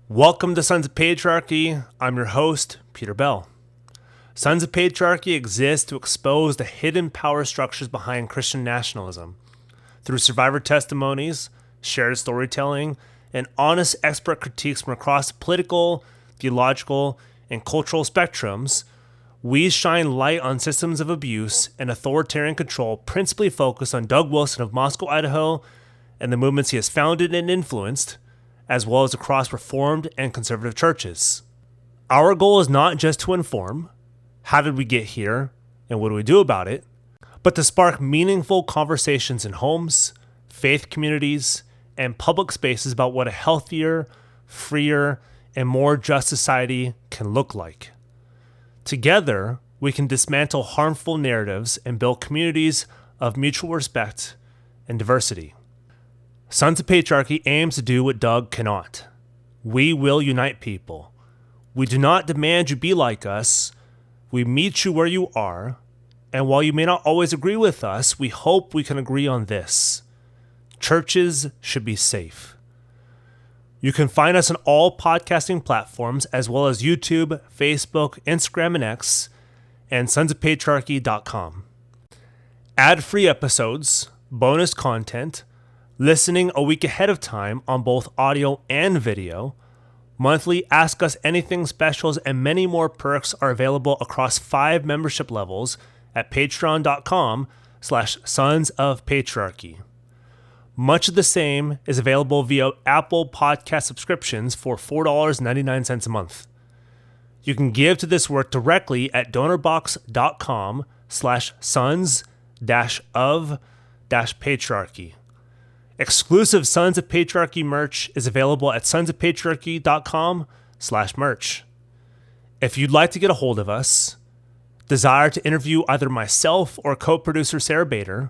Welcome to Sons of Patriarchy. I'm your host, Peter Bell. Sons of Patriarchy exists to expose the hidden power structures behind Christian nationalism. Through survivor testimonies, shared storytelling, and honest expert critiques from across the political, theological, and cultural spectrums, we shine light on systems of abuse and authoritarian control principally focused on Doug Wilson of Moscow, Idaho, and the movements he has founded and influenced, as well as across Reformed and conservative churches. Our goal is not just to inform, how did we get here, and what do we do about it, but to spark meaningful conversations in homes, faith communities, and public spaces about what a healthier, freer, and more just society can look like. Together, we can dismantle harmful narratives and build communities of mutual respect and diversity. Sons of Patriarchy aims to do what Doug cannot. We will unite people. We do not demand you be like us. We meet you where you are. And while you may not always agree with us, we hope we can agree on this. Churches should be safe. You can find us on all podcasting platforms as well as YouTube, Facebook, Instagram, and X, and sonsofpatriarchy.com. Ad-free episodes, bonus content, listening a week ahead of time on both audio and video, monthly Ask Us Anything specials, and many more perks are available across 5 membership levels at patreon.com/Sons of Patriarchy. Much of the same is available via Apple Podcast subscriptions for $4.99 a month. You can give to this work directly at donorbox.com/sons-of-patriarchy. Exclusive Sons of Patriarchy merch is available at sonsofpatriarchy.com/merch. If you'd like to get a hold of us, desire to interview either myself or co-producer Sarah Bader,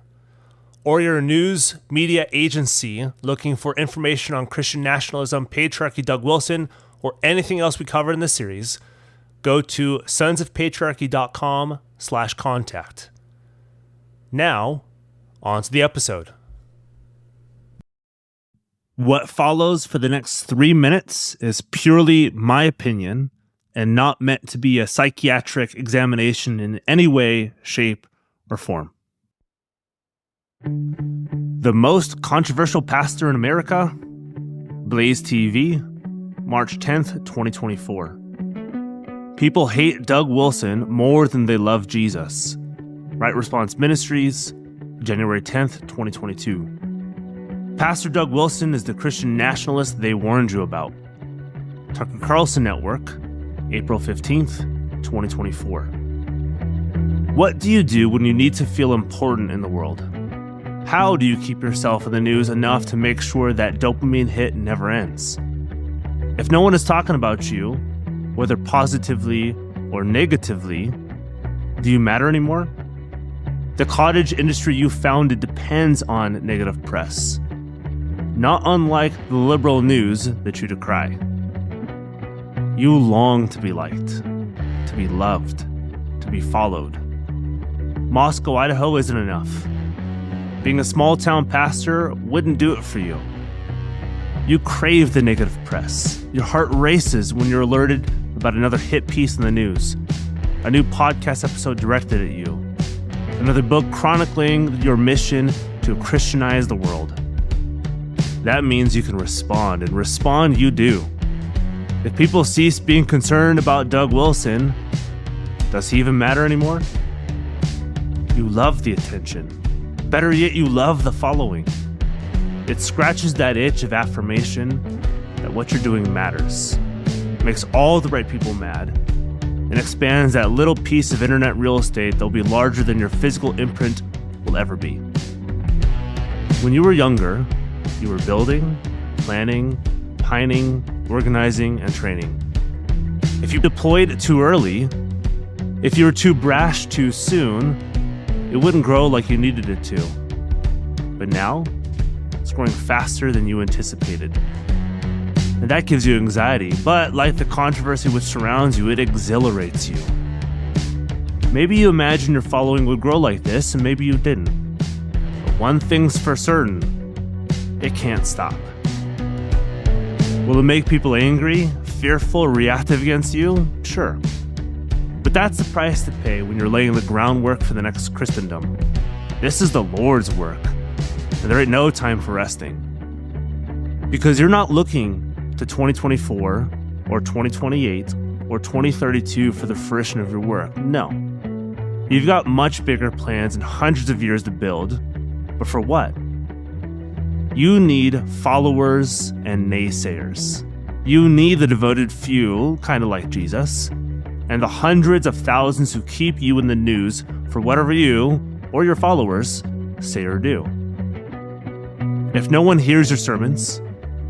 or you're a news media agency looking for information on Christian nationalism, patriarchy, Doug Wilson, or anything else we covered in this series, go to sonsofpatriarchy.com/contact. Now, on to the episode. What follows for the next 3 minutes is purely my opinion and not meant to be a psychiatric examination in any way, shape, or form. The most controversial pastor in America? Blaze TV, March 10th, 2024. People hate Doug Wilson more than they love Jesus. Right Response Ministries, January 10th, 2022. Pastor Doug Wilson is the Christian nationalist they warned you about. Tucker Carlson Network, April 15th, 2024. What do you do when you need to feel important in the world? How do you keep yourself in the news enough to make sure that dopamine hit never ends? If no one is talking about you, whether positively or negatively, do you matter anymore? The cottage industry you founded depends on negative press, not unlike the liberal news that you decry. You long to be liked, to be loved, to be followed. Moscow, Idaho isn't enough. Being a small-town pastor wouldn't do it for you. You crave the negative press. Your heart races when you're alerted about another hit piece in the news, a new podcast episode directed at you, another book chronicling your mission to Christianize the world. That means you can respond, and respond you do. If people cease being concerned about Doug Wilson, does he even matter anymore? You love the attention. Better yet, you love the following. It scratches that itch of affirmation that what you're doing matters, makes all the right people mad, and expands that little piece of internet real estate that will be larger than your physical imprint will ever be. When you were younger, you were building, planning, pining, organizing, and training. If you deployed too early, if you were too brash too soon, it wouldn't grow like you needed it to. But now, it's growing faster than you anticipated. And that gives you anxiety, but like the controversy which surrounds you, it exhilarates you. Maybe you imagined your following would grow like this, and maybe you didn't. But one thing's for certain, it can't stop. Will it make people angry, fearful, reactive against you? Sure. But that's the price to pay when you're laying the groundwork for the next Christendom. This is the Lord's work, and there ain't no time for resting. Because you're not looking to 2024 or 2028 or 2032 for the fruition of your work. No. You've got much bigger plans and hundreds of years to build. But for what? You need followers and naysayers. You need the devoted few, kind of like Jesus, and the hundreds of thousands who keep you in the news for whatever you or your followers say or do. If no one hears your sermons,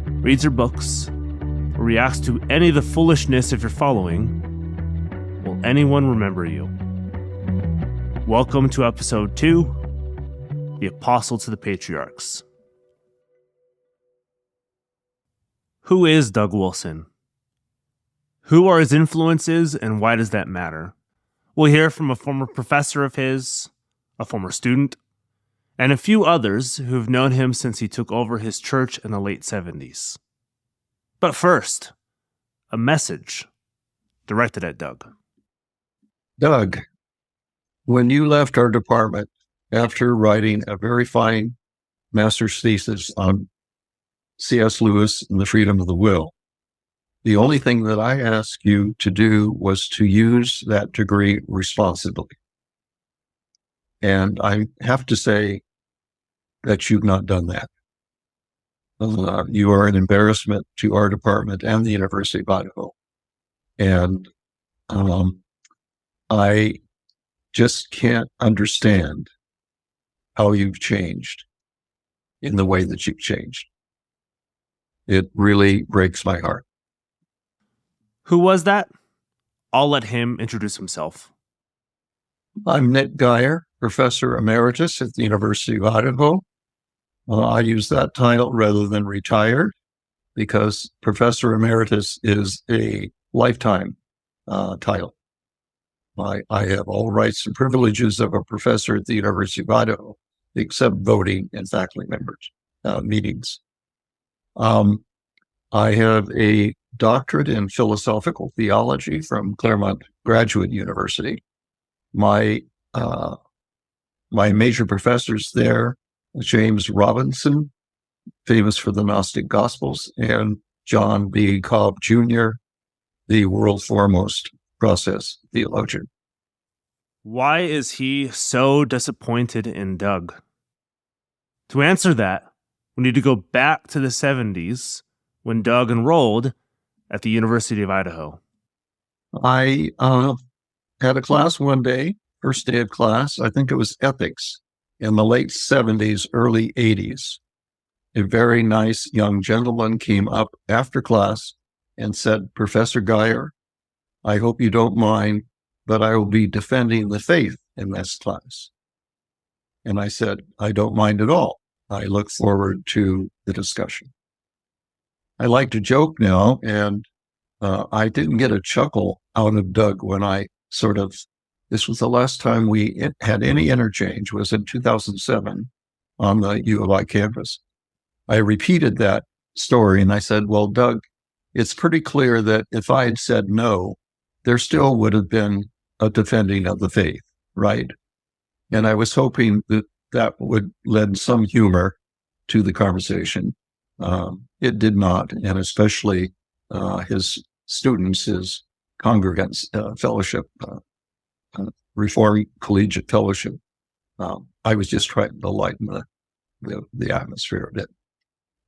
reads your books, or reacts to any of the foolishness of your following, will anyone remember you? Welcome to episode 2, The Apostle to the Patriarchs. Who is Doug Wilson? Who are his influences, and why does that matter? We'll hear from a former professor of his, a former student, and a few others who've known him since he took over his church in the late 70s. But first, a message directed at Doug. Doug, when you left our department after writing a very fine master's thesis on C.S. Lewis and the freedom of the will, the only thing that I asked you to do was to use that degree responsibly. And I have to say that you've not done that. You are an embarrassment to our department and the University of Idaho. And I just can't understand how you've changed in the way that you've changed. It really breaks my heart. Who was that? I'll let him introduce himself. I'm Nick Geyer, Professor Emeritus at the University of Idaho. I use that title rather than retired because Professor Emeritus is a lifetime title. I have all rights and privileges of a professor at the University of Idaho, except voting in faculty members' meetings. I have a doctorate in philosophical theology from Claremont Graduate University. My major professors there, James Robinson, famous for the Gnostic Gospels, and John B. Cobb Jr., the world foremost process theologian. Why is he so disappointed in Doug? To answer that, we need to go back to the 70s when Doug enrolled at the University of Idaho. I had a class one day, first day of class, I think it was ethics, in the late 70s, early 80s. A very nice young gentleman came up after class and said, Professor Geyer, I hope you don't mind, but I will be defending the faith in this class. And I said, I don't mind at all. I look forward to the discussion. I like to joke now, and I didn't get a chuckle out of Doug when this was the last time we had any interchange, was in 2007 on the U of I campus. I repeated that story and I said, well, Doug, it's pretty clear that if I had said no, there still would have been a defending of the faith, right? And I was hoping that that would lend some humor to the conversation. It did not, and especially his students, his congregants, fellowship, Reformed Collegiate Fellowship. I was just trying to lighten the atmosphere of it.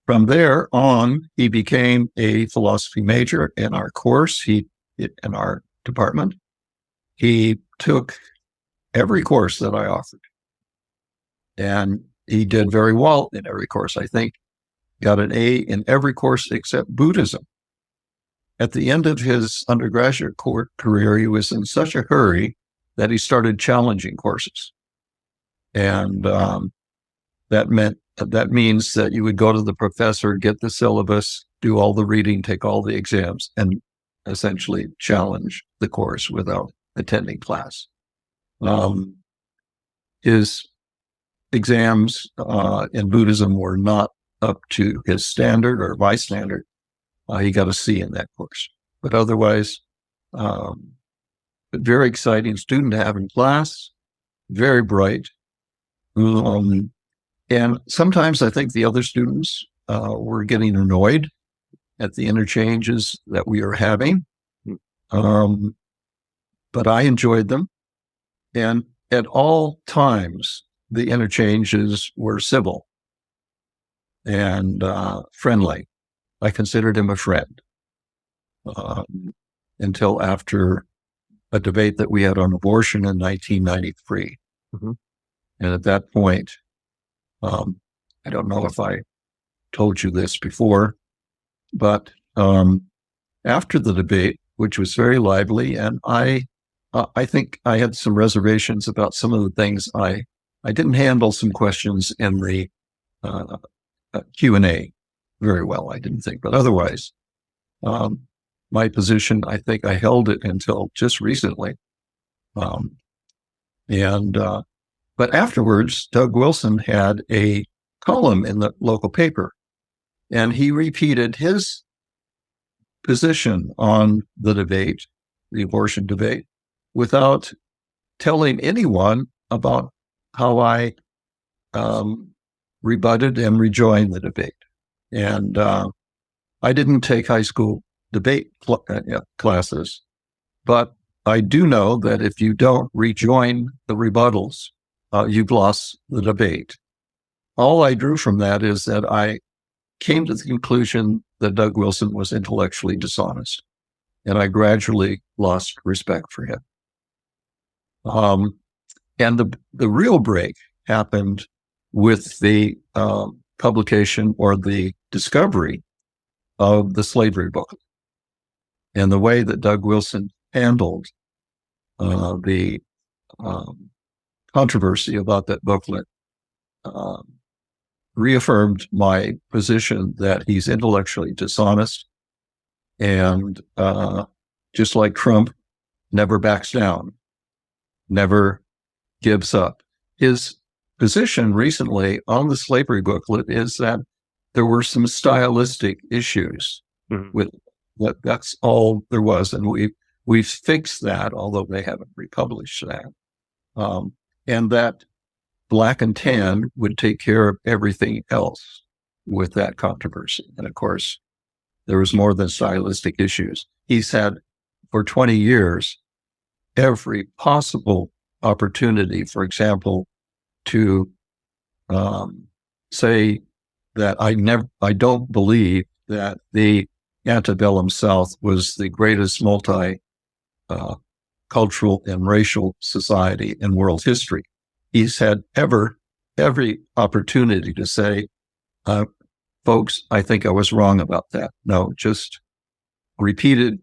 From there on, he became a philosophy major in our course, in our department. He took every course that I offered, and he did very well in every course. I think got an A in every course except Buddhism. At the end of his undergraduate career, he was in such a hurry that he started challenging courses. And that means that you would go to the professor, get the syllabus, do all the reading, take all the exams, and essentially challenge the course without attending class. His exams in Buddhism were not up to his standard or my standard. he got a C in that course. But otherwise, very exciting student to have in class, very bright. And sometimes I think the other students were getting annoyed at the interchanges that we were having. But I enjoyed them. And at all times, the interchanges were civil and friendly. I considered him a friend until after a debate that we had on abortion in 1993. Mm-hmm. And at that point, I don't know if I told you this before, but after the debate, which was very lively, and I think I had some reservations about some of the things. I didn't handle some questions in the Q&A very well, I didn't think. But otherwise, my position, I think I held it until just recently. But afterwards, Doug Wilson had a column in the local paper, and he repeated his position on the debate, the abortion debate, without telling anyone about how I rebutted and rejoined the debate. And I didn't take high school debate classes, but I do know that if you don't rejoin the rebuttals, you've lost the debate. All I drew from that is that I came to the conclusion that Doug Wilson was intellectually dishonest, and I gradually lost respect for him. And the real break happened with the publication or the discovery of the slavery booklet, and the way that Doug Wilson handled the controversy about that booklet reaffirmed my position that he's intellectually dishonest, and just like Trump, never backs down, never gives up. His position recently on the slavery booklet is that there were some stylistic issues with that. That's all there was, and we've fixed that, although they haven't republished that, and that Black and Tan would take care of everything else with that controversy. And of course, there was more than stylistic issues. He's had for 20 years every possible opportunity, for example, to say that I don't believe that the antebellum South was the greatest multi-cultural and racial society in world history. He's had every opportunity to say, folks, I think I was wrong about that. No, just repeated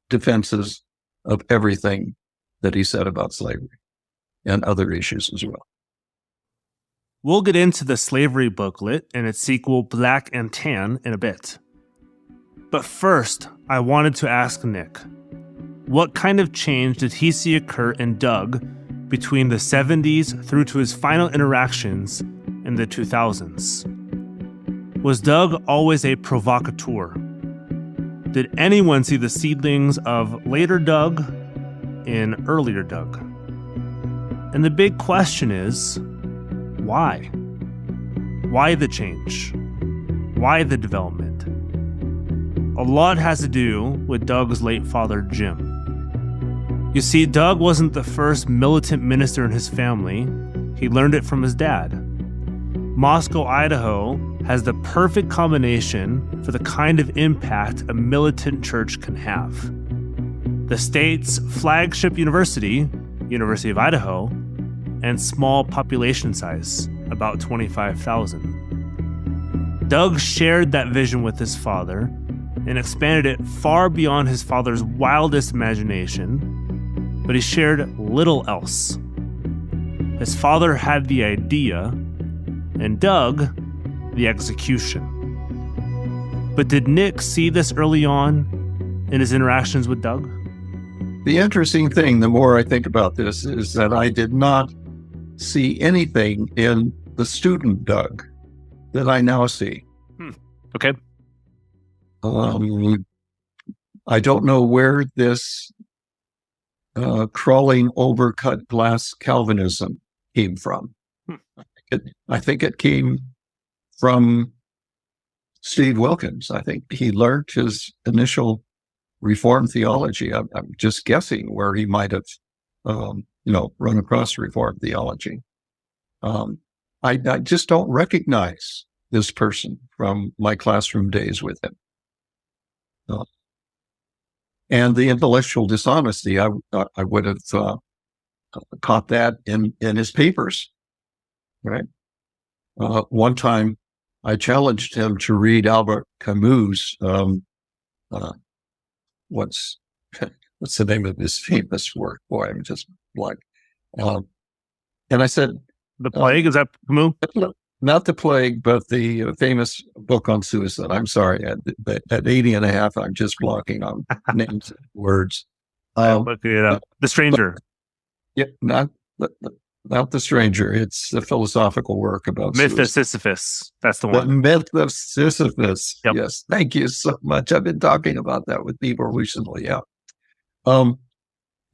defenses of everything that he said about slavery and other issues as well. We'll get into the slavery booklet and its sequel, Black and Tan, in a bit. But first, I wanted to ask Nick, what kind of change did he see occur in Doug between the 70s through to his final interactions in the 2000s? Was Doug always a provocateur? Did anyone see the seedlings of later Doug in earlier Doug? And the big question is, why? Why the change? Why the development? A lot has to do with Doug's late father, Jim. You see, Doug wasn't the first militant minister in his family. He learned it from his dad. Moscow, Idaho has the perfect combination for the kind of impact a militant church can have. The state's flagship university, University of Idaho, and small population size, about 25,000. Doug shared that vision with his father and expanded it far beyond his father's wildest imagination, but he shared little else. His father had the idea, and Doug, the execution. But did Nick see this early on in his interactions with Doug? The interesting thing, the more I think about this, is that I did not see anything in the student Doug that I now see. Okay. I don't know where this crawling over cut glass Calvinism came from. I think it came from Steve Wilkins. I think he learned his initial Reformed theology. I'm just guessing where he might have, run across Reformed theology. I just don't recognize this person from my classroom days with him. And the intellectual dishonesty, I would have caught that in his papers, right? One time, I challenged him to read Albert Camus. What's the name of his famous work? Boy, I'm just blank. And I said, The Plague, is that Camus? Not The Plague, but the famous book on suicide. I'm sorry, at 80 and a half, I'm just blocking on names and words. The Stranger. Yeah, not The Stranger. It's the philosophical work about Myth of suicide. Sisyphus. That's the one. The Myth of Sisyphus. Yep. Yes, thank you so much. I've been talking about that with people recently. Yeah. And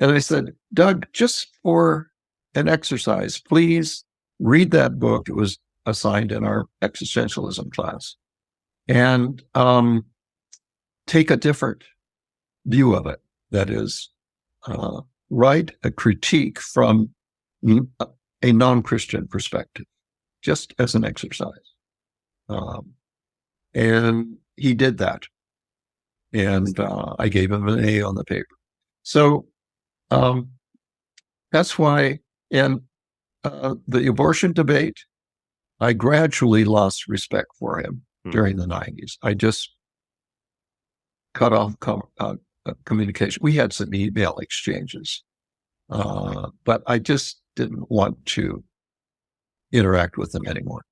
I said, Doug, just for an exercise, please read that book. It was assigned in our existentialism class, and take a different view of it. That is, write a critique from a non-Christian perspective, just as an exercise. And he did that. And I gave him an A on the paper. So that's why in the abortion debate, I gradually lost respect for him during the 90s. I just cut off communication. We had some email exchanges, but I just didn't want to interact with them anymore.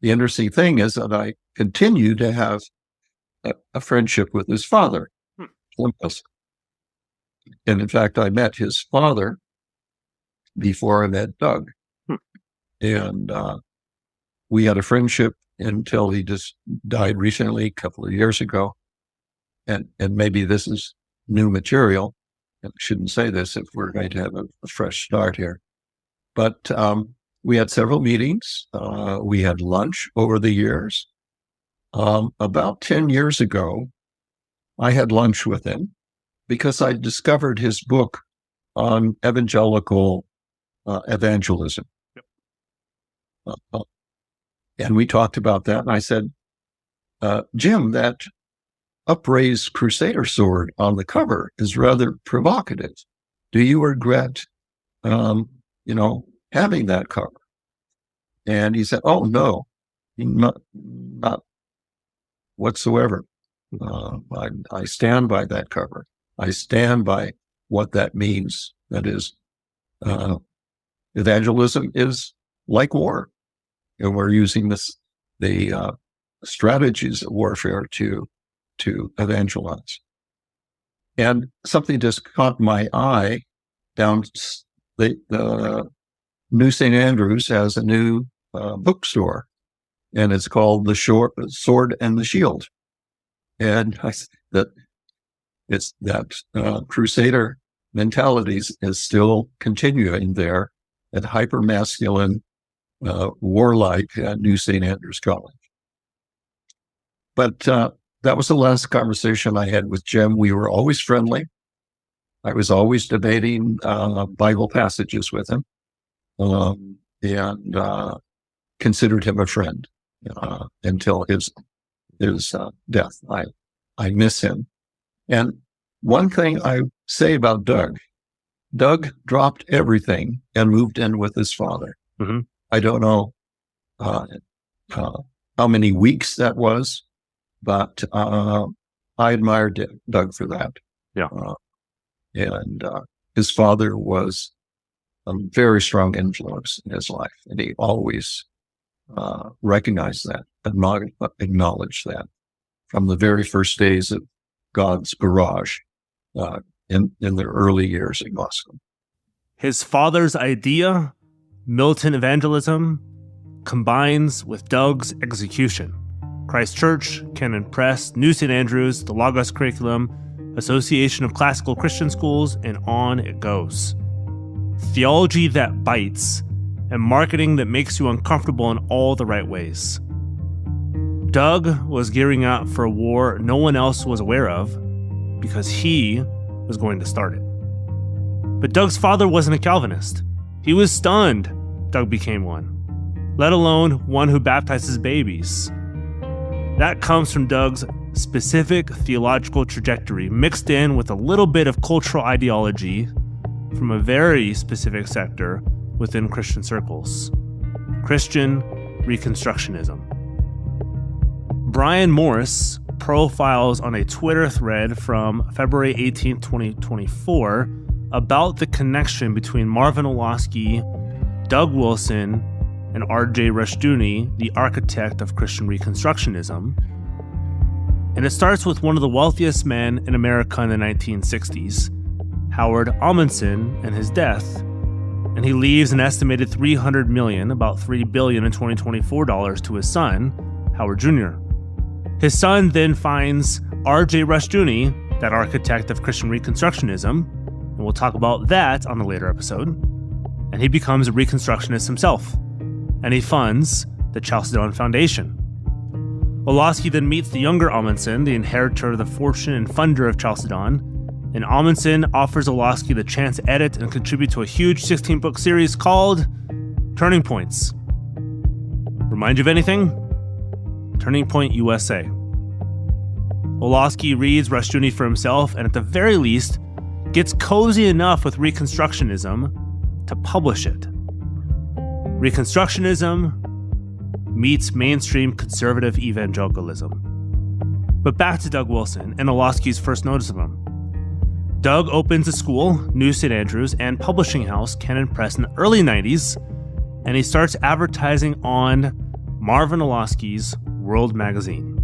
The interesting thing is that I continue to have a friendship with his father. And in fact, I met his father before I met Doug. And we had a friendship until he just died recently, a couple of years ago. And maybe this is new material. I shouldn't say this if we're going to have a fresh start here. But we had several meetings. We had lunch over the years. About 10 years ago, I had lunch with him because I discovered his book on evangelical evangelism. And we talked about that. And I said, Jim, that upraised crusader sword on the cover is rather provocative. Do you regret, having that cover? And he said, oh, no, not whatsoever. I stand by that cover. I stand by what that means. That is, evangelism is like war. And we're using the strategies of warfare to evangelize. And something just caught my eye. Down the New St. Andrews has a new bookstore, and it's called The Sword and the Shield. And that crusader mentalities is still continuing there at hyper-masculine, warlike New St. Andrews College. But that was the last conversation I had with Jim. We were always friendly. I was always debating Bible passages with him, and considered him a friend until his death. I miss him. And one thing I say about Doug dropped everything and moved in with his father. Mm-hmm. I don't know how many weeks that was, but I admired Doug for that. Yeah. And his father was a very strong influence in his life, and he always recognized that, acknowledged that from the very first days of God's garage in the early years in Moscow. His father's idea, militant evangelism, combines with Doug's execution. Christ Church, Canon Press, New St. Andrews, the Logos Curriculum, Association of Classical Christian Schools, and on it goes. Theology that bites, and marketing that makes you uncomfortable in all the right ways. Doug was gearing up for a war no one else was aware of because he was going to start it. But Doug's father wasn't a Calvinist. He was stunned Doug became one, let alone one who baptizes babies. That comes from Doug's specific theological trajectory mixed in with a little bit of cultural ideology from a very specific sector within Christian circles: Christian Reconstructionism. Brian Morris profiles on a Twitter thread from February 18, 2024 about the connection between Marvin Olasky, Doug Wilson, and R.J. Rushdoony, the architect of Christian Reconstructionism. And it starts with one of the wealthiest men in America in the 1960s, Howard Amundsen, and his death. And he leaves an estimated $300 million, about $3 billion in 2024 dollars, to his son, Howard Jr. His son then finds R.J. Rushdoony, that architect of Christian Reconstructionism, and we'll talk about that on a later episode, and he becomes a Reconstructionist himself, and he funds the Chalcedon Foundation. Olasky then meets the younger Amundsen, the inheritor of the fortune and funder of Chalcedon, and Amundsen offers Olasky the chance to edit and contribute to a huge 16-book series called Turning Points. Remind you of anything? Turning Point USA. Olasky reads Rushdoony for himself and at the very least gets cozy enough with Reconstructionism to publish it. Reconstructionism meets mainstream conservative evangelicalism. But back to Doug Wilson and Olasky's first notice of him. Doug opens a school, New St. Andrews, and publishing house, Canon Press, in the early 90s, and he starts advertising on Marvin Olasky's World Magazine.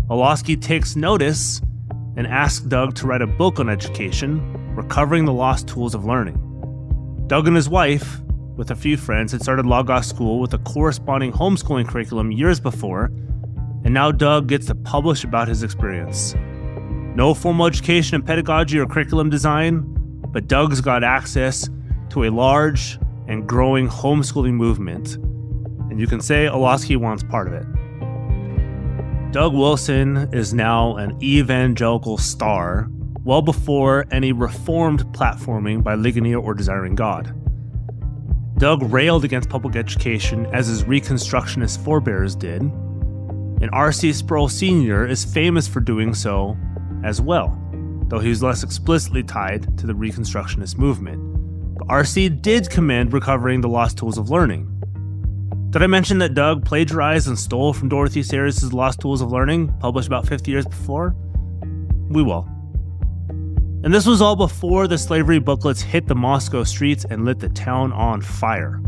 Olasky takes notice and asks Doug to write a book on education, recovering the lost tools of learning. Doug and his wife, with a few friends, had started Logos School with a corresponding homeschooling curriculum years before, and now Doug gets to publish about his experience. No formal education in pedagogy or curriculum design, but Doug's got access to a large and growing homeschooling movement, and you can say Olasky wants part of it. Doug Wilson is now an evangelical star, well before any reformed platforming by Ligonier or Desiring God. Doug railed against public education as his Reconstructionist forebears did, and R.C. Sproul Sr. is famous for doing so as well, though he was less explicitly tied to the Reconstructionist movement. But R.C. did commend recovering the lost tools of learning. Did I mention that Doug plagiarized and stole from Dorothy Sayers' Lost Tools of Learning, published about 50 years before? We will. And this was all before the slavery booklets hit the Moscow streets and lit the town on fire.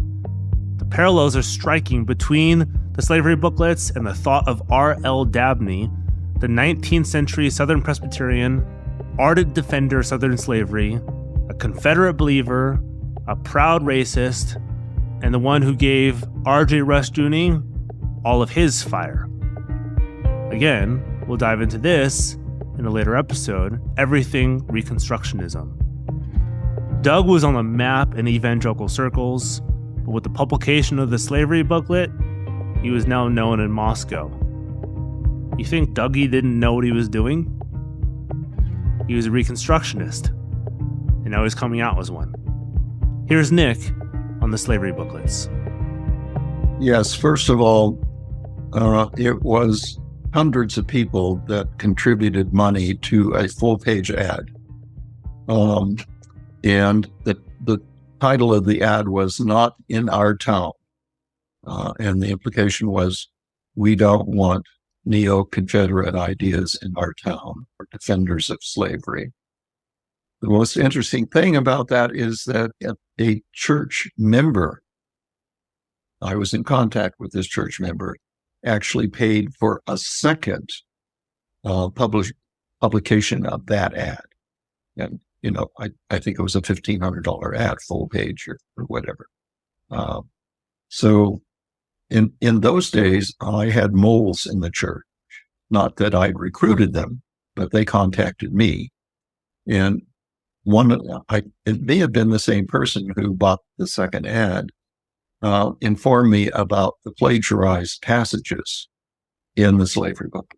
The parallels are striking between the slavery booklets and the thought of R.L. Dabney, the 19th century Southern Presbyterian, ardent defender of Southern slavery, a Confederate believer, a proud racist, and the one who gave R.J. Rushdoony all of his fire. Again, we'll dive into this in a later episode, Everything Reconstructionism. Doug was on the map in evangelical circles, but with the publication of the slavery booklet, he was now known in Moscow. You think Dougie didn't know what he was doing? He was a Reconstructionist, and now he's coming out as one. Here's Nick on the slavery booklets. Yes, first of all, it was hundreds of people that contributed money to a full-page ad. And the title of the ad was Not in Our Town. And the implication was, we don't want neo-Confederate ideas in our town or defenders of slavery. The most interesting thing about that is that a church member, I was in contact with this church member, actually paid for a second publication of that ad. And, I think it was a $1,500 ad, full page or whatever. So in those days, I had moles in the church. Not that I'd recruited them, but they contacted me. And it may have been the same person who bought the second ad, informed me about the plagiarized passages in the slavery book.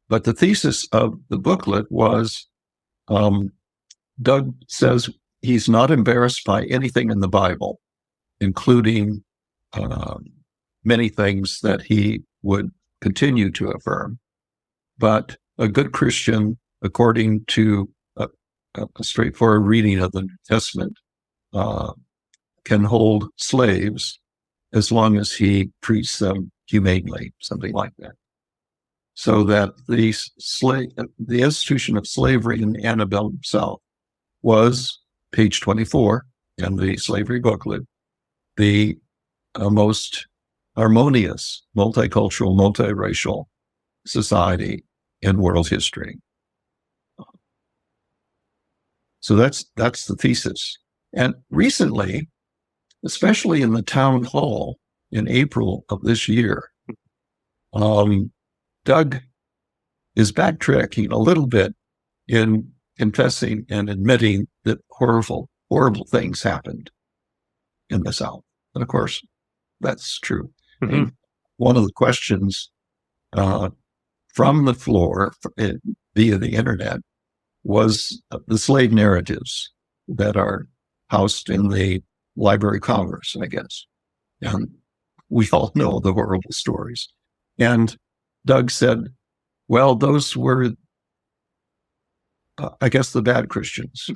But the thesis of the booklet was, Doug says he's not embarrassed by anything in the Bible, including many things that he would continue to affirm. But a good Christian, according to a straightforward reading of the New Testament, can hold slaves as long as he treats them humanely, something like that. So that the institution of slavery in the antebellum South was, page 24 in the slavery booklet, the most harmonious, multicultural, multiracial society in world history. So that's the thesis. And recently, especially in the town hall in April of this year, Doug is backtracking a little bit in confessing and admitting that horrible things happened in the South. And of course, that's true. Mm-hmm. And one of the questions from the floor via the internet was the slave narratives that are housed in the Library of Congress, I guess. And we all know the horrible stories. And Doug said, well, those were, I guess, the bad Christians.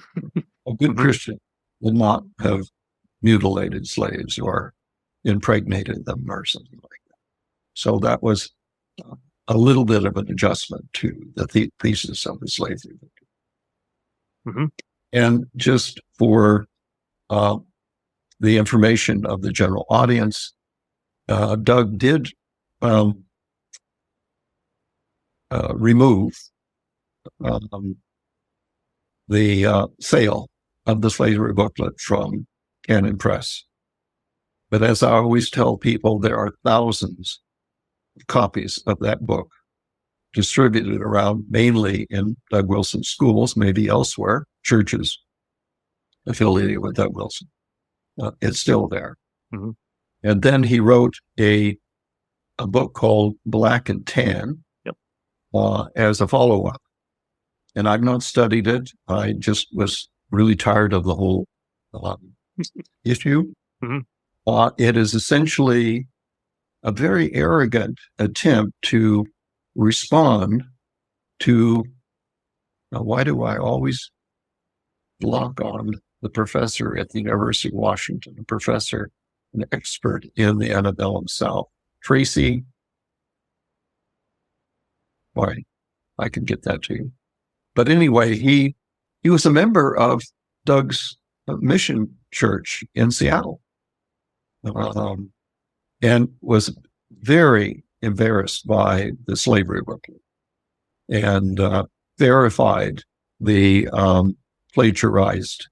A good Christian would not have mutilated slaves or impregnated them or something like that. So that was a little bit of an adjustment to the thesis of the slavery. Mm-hmm. And just for the information of the general audience, Doug did remove the sale of the slavery booklet from Canon Press. But as I always tell people, there are thousands of copies of that book distributed around, mainly in Doug Wilson's schools, maybe elsewhere, churches affiliated with Doug Wilson. It's still there. Mm-hmm. And then he wrote a book called Black and Tan, yep, as a follow-up. And I've not studied it. I just was really tired of the whole issue. Mm-hmm. It is essentially a very arrogant attempt to respond to, why do I always lock on the professor at the University of Washington, a professor, an expert in the antebellum South, Tracy? Why, I can get that to you. But anyway, he was a member of Doug's mission church in Seattle, and was very embarrassed by the slavery booklet and verified the plagiarized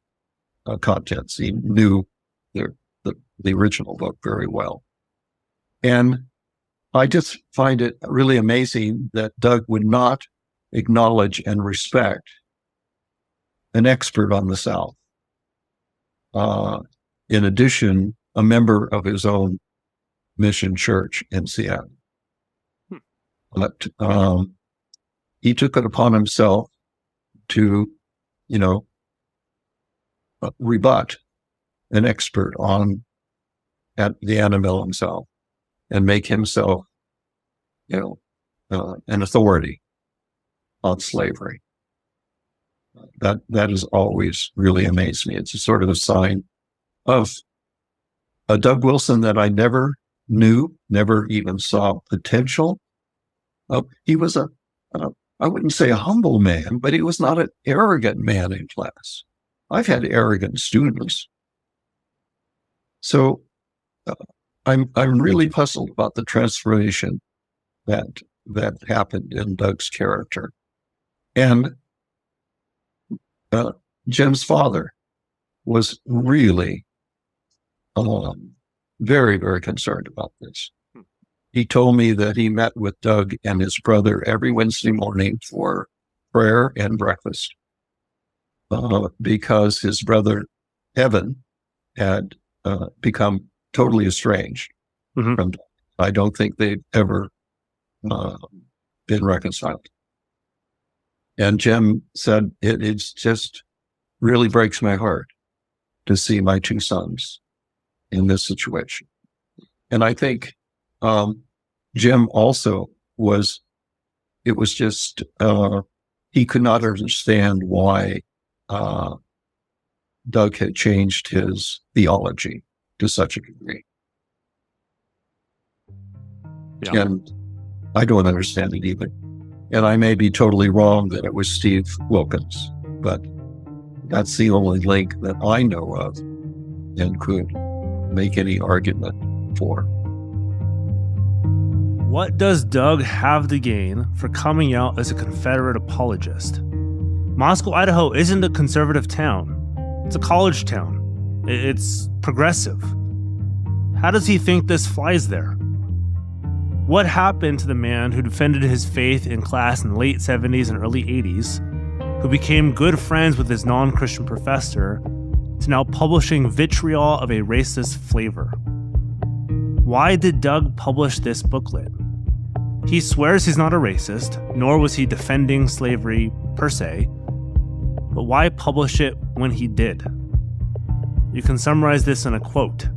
contents. He knew the original book very well. And I just find it really amazing that Doug would not acknowledge and respect an expert on the South. In addition, a member of his own mission church in Seattle. But he took it upon himself to, rebut an expert at the antebellum South and make himself, an authority on slavery. That has always really amazed me. It's a sort of a sign of a Doug Wilson that I never knew, never even saw potential. He was I wouldn't say a humble man, but he was not an arrogant man in class. I've had arrogant students. So I'm really puzzled about the transformation that happened in Doug's character. And Jim's father was really very, very concerned about this. He told me that he met with Doug and his brother every Wednesday morning for prayer and breakfast because his brother, Evan, had become totally estranged from Doug. I don't think they've ever been reconciled. And Jim said, it's just really breaks my heart to see my two sons in this situation. And I think Jim also it was just, he could not understand why Doug had changed his theology to such a degree. Yeah. And I don't understand it either. And I may be totally wrong that it was Steve Wilkins, but that's the only link that I know of and could make any argument for. What does Doug have to gain for coming out as a Confederate apologist? Moscow, Idaho isn't a conservative town. It's a college town. It's progressive. How does he think this flies there? What happened to the man who defended his faith in class in the late 70s and early 80s, who became good friends with his non-Christian professor, to now publishing vitriol of a racist flavor? Why did Doug publish this booklet? He swears he's not a racist, nor was he defending slavery per se, but why publish it when he did? You can summarize this in a quote.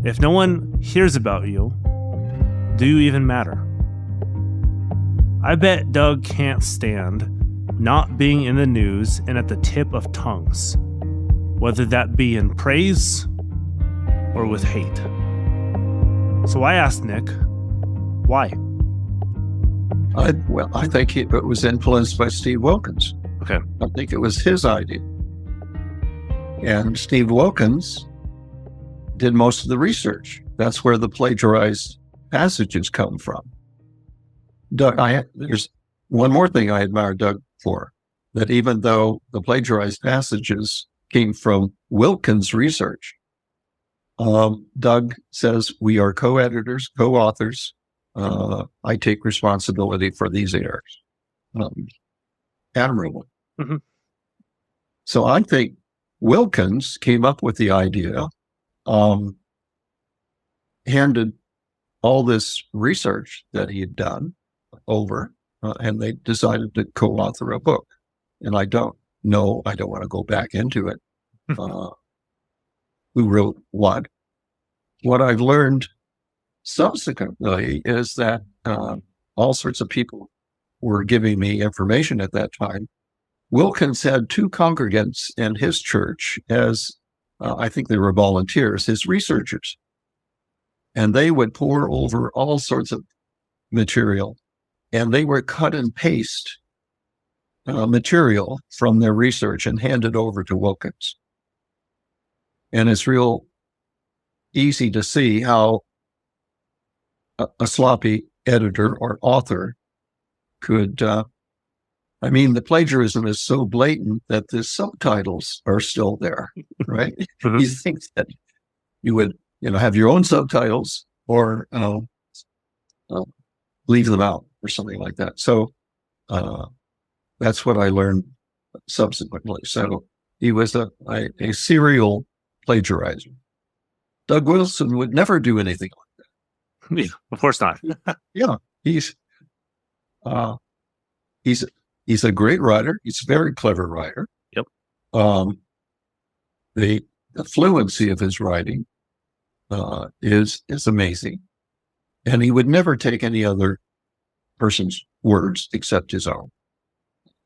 If no one hears about you, do you even matter? I bet Doug can't stand not being in the news and at the tip of tongues, whether that be in praise or with hate. So I asked Nick, why? I think it was influenced by Steve Wilkins. Okay. I think it was his idea. And Steve Wilkins did most of the research. That's where the plagiarized passages come from. Doug, there's one more thing I admire Doug for, that even though the plagiarized passages came from Wilkins' research, Doug says we are co-editors, co-authors. I take responsibility for these errors. Admirable. Mm-hmm. So I think Wilkins came up with the idea, handed all this research that he had done over, and they decided to co-author a book. And I don't want to go back into it. Who wrote what? What I've learned subsequently is that all sorts of people were giving me information at that time. Wilkins had two congregants in his church as, I think they were volunteers, his researchers. And they would pore over all sorts of material, and they would cut and paste material from their research and hand it over to Wilkins. And it's real easy to see how a sloppy editor or author could, the plagiarism is so blatant that the subtitles are still there, right? Mm-hmm. You think that you would, have your own subtitles or leave them out or something like that. So that's what I learned subsequently. So he was a serial plagiarizer. Doug Wilson would never do anything like that. Yeah, of course not. Yeah, he's a great writer. He's a very clever writer. Yep. The fluency of his writing is amazing, and he would never take any other person's words except his own.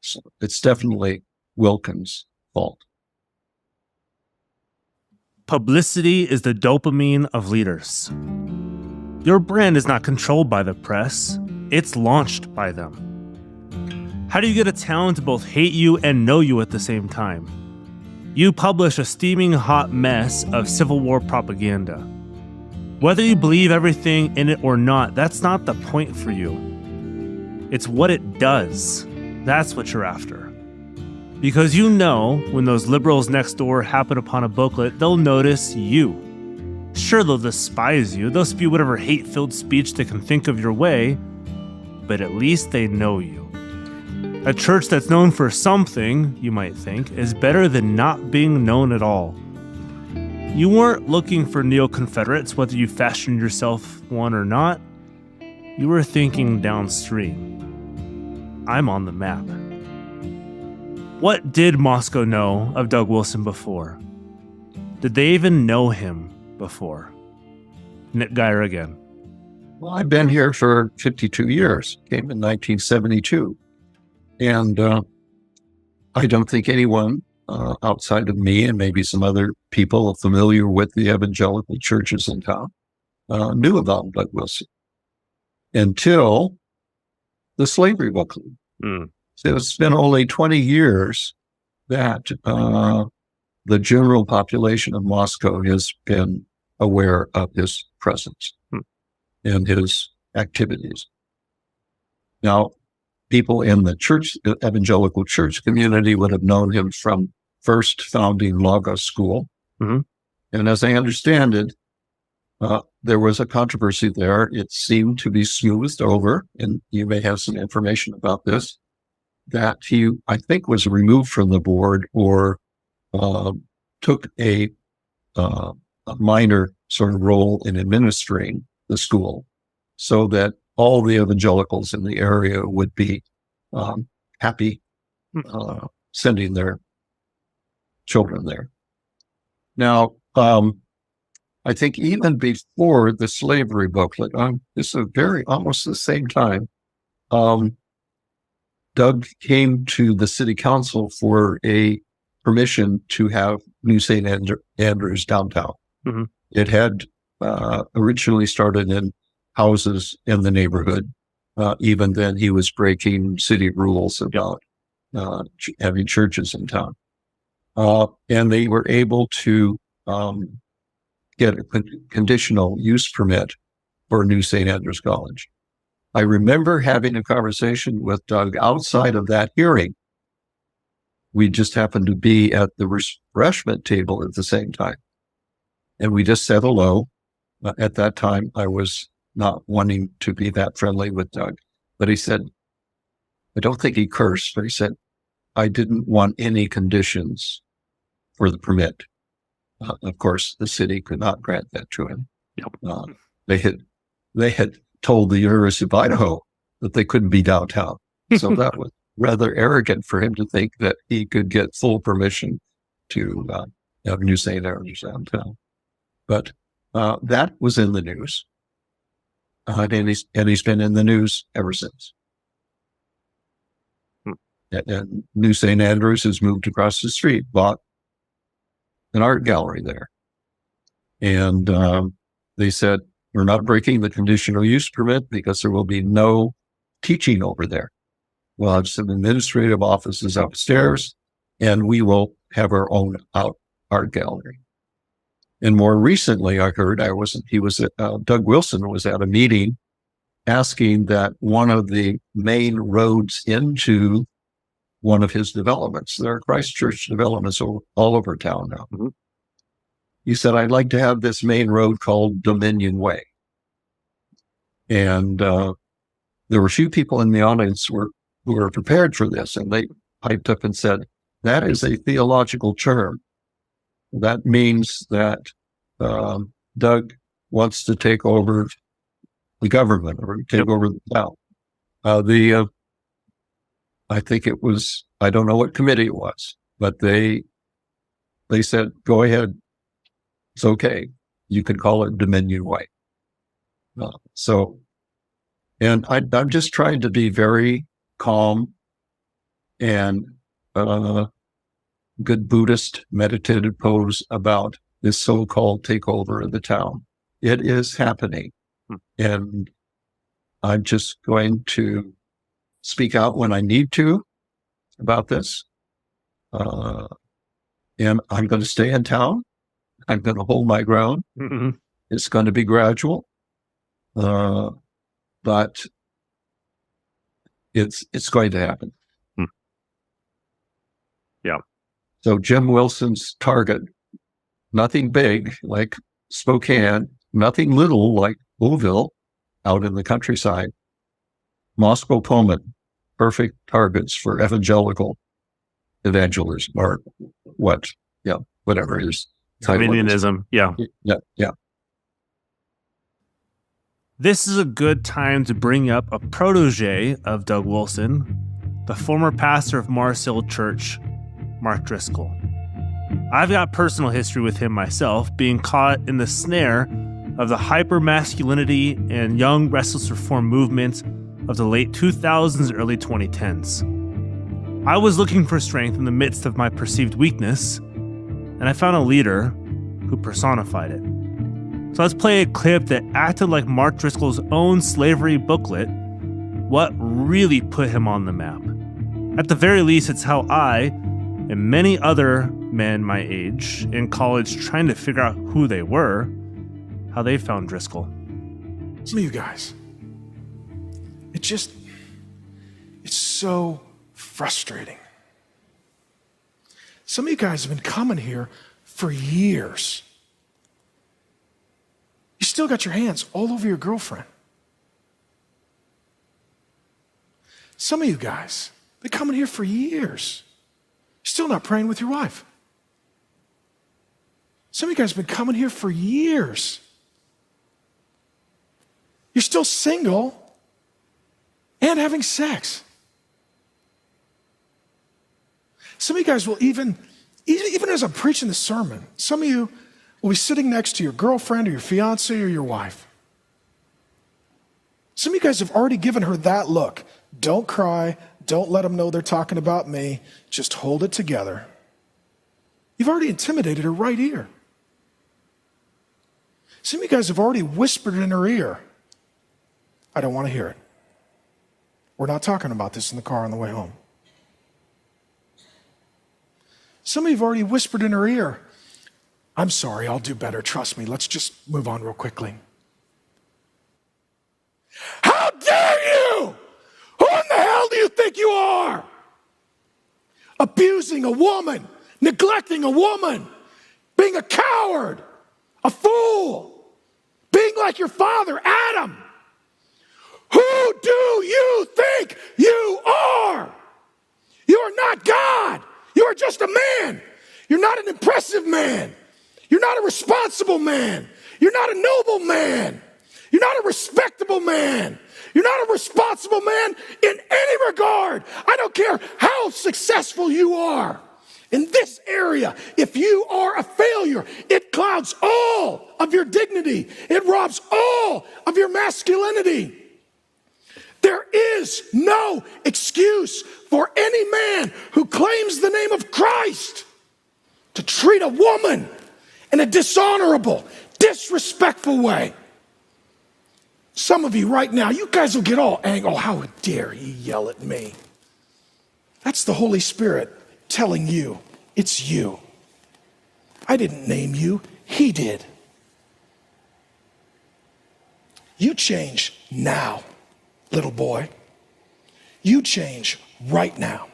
So it's definitely Wilkins' fault. Publicity is the dopamine of leaders. Your brand is not controlled by the press. It's launched by them. How do you get a town to both hate you and know you at the same time? You publish a steaming hot mess of Civil War propaganda. Whether you believe everything in it or not, that's not the point for you. It's what it does. That's what you're after. Because when those liberals next door happen upon a booklet, they'll notice you. Sure, they'll despise you, they'll spew whatever hate-filled speech they can think of your way, but at least they know you. A church that's known for something, you might think, is better than not being known at all. You weren't looking for neo-Confederates, whether you fashioned yourself one or not. You were thinking downstream. I'm on the map. What did Moscow know of Doug Wilson before? Did they even know him before? Nick Geyer again. Well, I've been here for 52 years, came in 1972. And I don't think anyone outside of me and maybe some other people familiar with the evangelical churches in town knew about Doug Wilson until the slavery booklet. So it's been only 20 years that the general population of Moscow has been aware of his presence and his activities. Now, people in the church, evangelical church community would have known him from first founding Logos School. And as I understand it, there was a controversy there. It seemed to be smoothed over, and you may have some information about this, that he, I think, was removed from the board or took a minor sort of role in administering the school so that all the evangelicals in the area would be happy sending their children there. Now, I think even before the slavery booklet, this is almost the same time, Doug came to the city council for a permission to have New St. Andrews downtown. It had originally started in houses in the neighborhood. Even then, he was breaking city rules about having churches in town. And they were able to get a conditional use permit for New St. Andrews College. I remember having a conversation with Doug outside of that hearing. We just happened to be at the refreshment table at the same time. And we just said hello. At that time, I was not wanting to be that friendly with Doug. But he said, I don't think he cursed, but he said, I didn't want any conditions for the permit. Of course, the city could not grant that to him. They had told the University of Idaho that they couldn't be downtown. So that was rather arrogant for him to think that he could get full permission to have New St. Andrews downtown. But that was in the news. And he's been in the news ever since. And New St. Andrews has moved across the street, bought an art gallery there. And they said, we're not breaking the conditional use permit because there will be no teaching over there. We'll have some administrative offices upstairs, and we will have our own art gallery. And more recently, I heard Doug Wilson was at a meeting asking that one of the main roads into one of his developments, there are Christ Church developments all over town now. He said, I'd like to have this main road called Dominion Way. And there were a few people in the audience who were prepared for this, and they piped up and said, that is a theological term. That means that Doug wants to take over the government or take over the town. I think it was, I don't know what committee it was, but they said, go ahead. It's okay. You can call it Dominion Way. And I'm just trying to be very calm and good Buddhist meditative pose about this so-called takeover of the town. It is happening. And I'm just going to speak out when I need to about this. And I'm going to stay in town. I'm going to hold my ground. It's going to be gradual. But it's going to happen. Yeah. So Jim Wilson's target, nothing big like Spokane, nothing little like Louisville out in the countryside. Moscow, Poland, perfect targets for evangelical evangelism, or whatever his title is. Arminianism, yeah. Yeah. This is a good time to bring up a protege of Doug Wilson, the former pastor of Mars Hill Church, Mark Driscoll. I've got personal history with him myself, being caught in the snare of the hyper-masculinity and young restless reform movements of the late 2000s, early 2010s. I was looking for strength in the midst of my perceived weakness, and I found a leader who personified it. So let's play a clip that acted like Mark Driscoll's own slavery booklet, what really put him on the map. At the very least, it's how I, and many other men my age in college trying to figure out who they were, how they found Driscoll. Some of you guys, it's so frustrating. Some of you guys have been coming here for years. You still got your hands all over your girlfriend. Some of you guys have been coming here for years. You're still not praying with your wife. Some of you guys have been coming here for years. You're still single and having sex. Some of you guys will even as I'm preaching the sermon, some of you will be sitting next to your girlfriend or your fiance or your wife. Some of you guys have already given her that look. Don't cry. Don't let them know they're talking about me. Just hold it together. You've already intimidated her right here. Some of you guys have already whispered in her ear, I don't want to hear it. We're not talking about this in the car on the way home. Some of you have already whispered in her ear, I'm sorry, I'll do better. Trust me. Let's just move on real quickly. How dare you? Who in the hell do you think you are? Abusing a woman, neglecting a woman, being a coward, a fool, being like your father, Adam. Who do you think you are? You are not God. You are just a man. You're not an impressive man. You're not a responsible man. You're not a noble man. You're not a respectable man. You're not a responsible man in any regard. I don't care how successful you are. In this area, if you are a failure, it clouds all of your dignity. It robs all of your masculinity. There is no excuse for any man who claims the name of Christ to treat a woman in a dishonorable, disrespectful way. Some of you right now, you guys will get all angry. Oh, how dare you yell at me? That's the Holy Spirit telling you it's you. I didn't name you. He did. You change now, little boy. You change right now.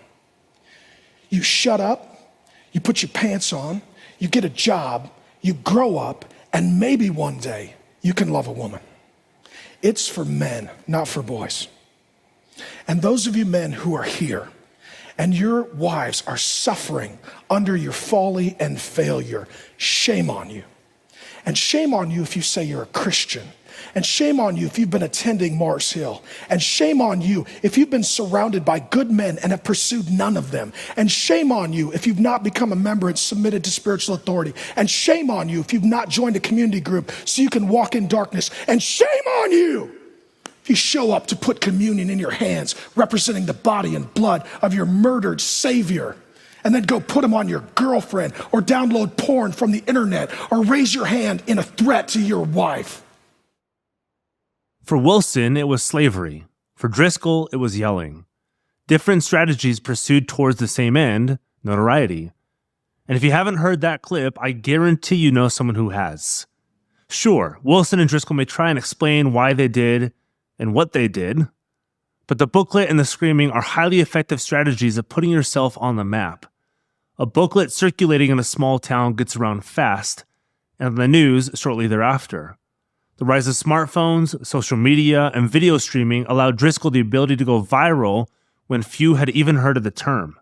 You shut up. You put your pants on. You get a job. You grow up. And maybe one day you can love a woman. It's for men, not for boys. And those of you men who are here and your wives are suffering under your folly and failure, shame on you. And shame on you if you say you're a Christian. And shame on you if you've been attending Mars Hill. And shame on you if you've been surrounded by good men and have pursued none of them. And shame on you if you've not become a member and submitted to spiritual authority. And shame on you if you've not joined a community group so you can walk in darkness. And shame on you if you show up to put communion in your hands, representing the body and blood of your murdered Savior, and then go put them on your girlfriend or download porn from the internet or raise your hand in a threat to your wife. For Wilson, it was slavery. For Driscoll, it was yelling. Different strategies pursued towards the same end, notoriety. And if you haven't heard that clip, I guarantee you know someone who has. Sure, Wilson and Driscoll may try and explain why they did and what they did, but the booklet and the screaming are highly effective strategies of putting yourself on the map. A booklet circulating in a small town gets around fast, and the news shortly thereafter. The rise of smartphones, social media, and video streaming allowed Driscoll the ability to go viral when few had even heard of the term.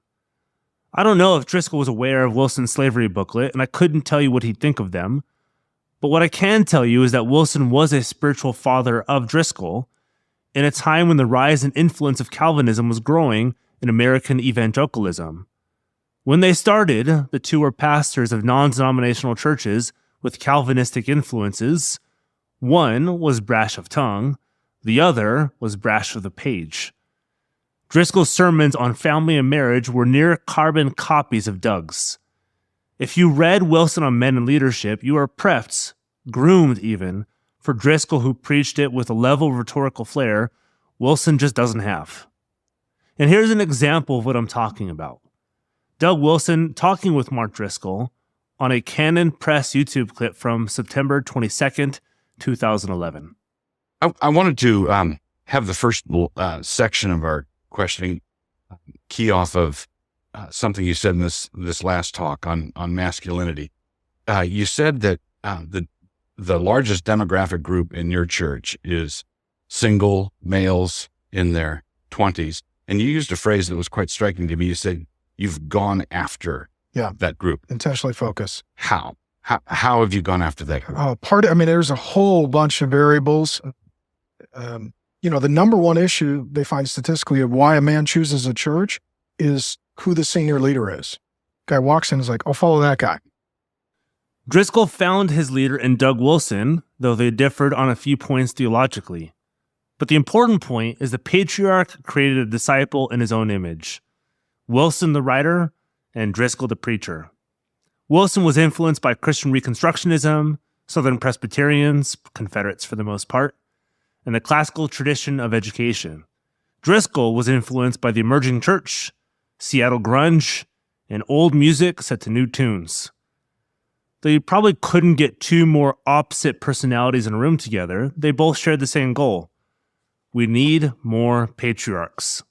I don't know if Driscoll was aware of Wilson's slavery booklet, and I couldn't tell you what he'd think of them. But what I can tell you is that Wilson was a spiritual father of Driscoll in a time when the rise and influence of Calvinism was growing in American evangelicalism. When they started, the two were pastors of non-denominational churches with Calvinistic influences. One was brash of tongue, the other was brash of the page. Driscoll's sermons on family and marriage were near carbon copies of Doug's. If you read Wilson on Men and Leadership, you are prepped, groomed even, for Driscoll, who preached it with a level of rhetorical flair Wilson just doesn't have. And here's an example of what I'm talking about. Doug Wilson talking with Mark Driscoll on a Canon Press YouTube clip from September 22nd, 2011. I wanted to have the first section of our questioning key off of something you said in this last talk on masculinity. You said that the largest demographic group in your church is single males in their 20s, and you used a phrase that was quite striking to me. You said you've gone after that group. Intentionally focus. How have you gone after that group? There's a whole bunch of variables. The number one issue they find statistically of why a man chooses a church is who the senior leader is. Guy walks in and is like, I'll follow that guy. Driscoll found his leader in Doug Wilson, though they differed on a few points theologically. But the important point is the Patriarch created a disciple in his own image. Wilson the writer, and Driscoll the preacher. Wilson was influenced by Christian Reconstructionism, Southern Presbyterians, Confederates for the most part, and the classical tradition of education. Driscoll was influenced by the emerging church, Seattle grunge, and old music set to new tunes. Though you probably couldn't get two more opposite personalities in a room together, they both shared the same goal. We need more patriarchs.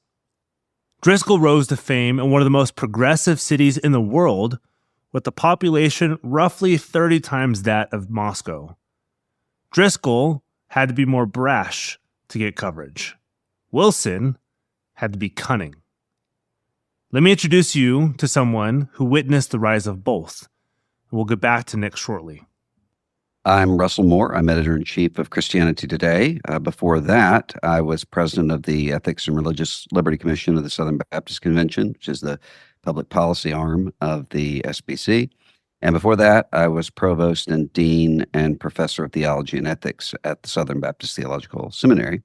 Driscoll rose to fame in one of the most progressive cities in the world, with a population roughly 30 times that of Moscow. Driscoll had to be more brash to get coverage. Wilson had to be cunning. Let me introduce you to someone who witnessed the rise of both. We'll get back to Nick shortly. I'm Russell Moore. I'm editor-in-chief of Christianity Today. Before that, I was president of the Ethics and Religious Liberty Commission of the Southern Baptist Convention, which is the public policy arm of the SBC. And before that, I was provost and dean and professor of theology and ethics at the Southern Baptist Theological Seminary.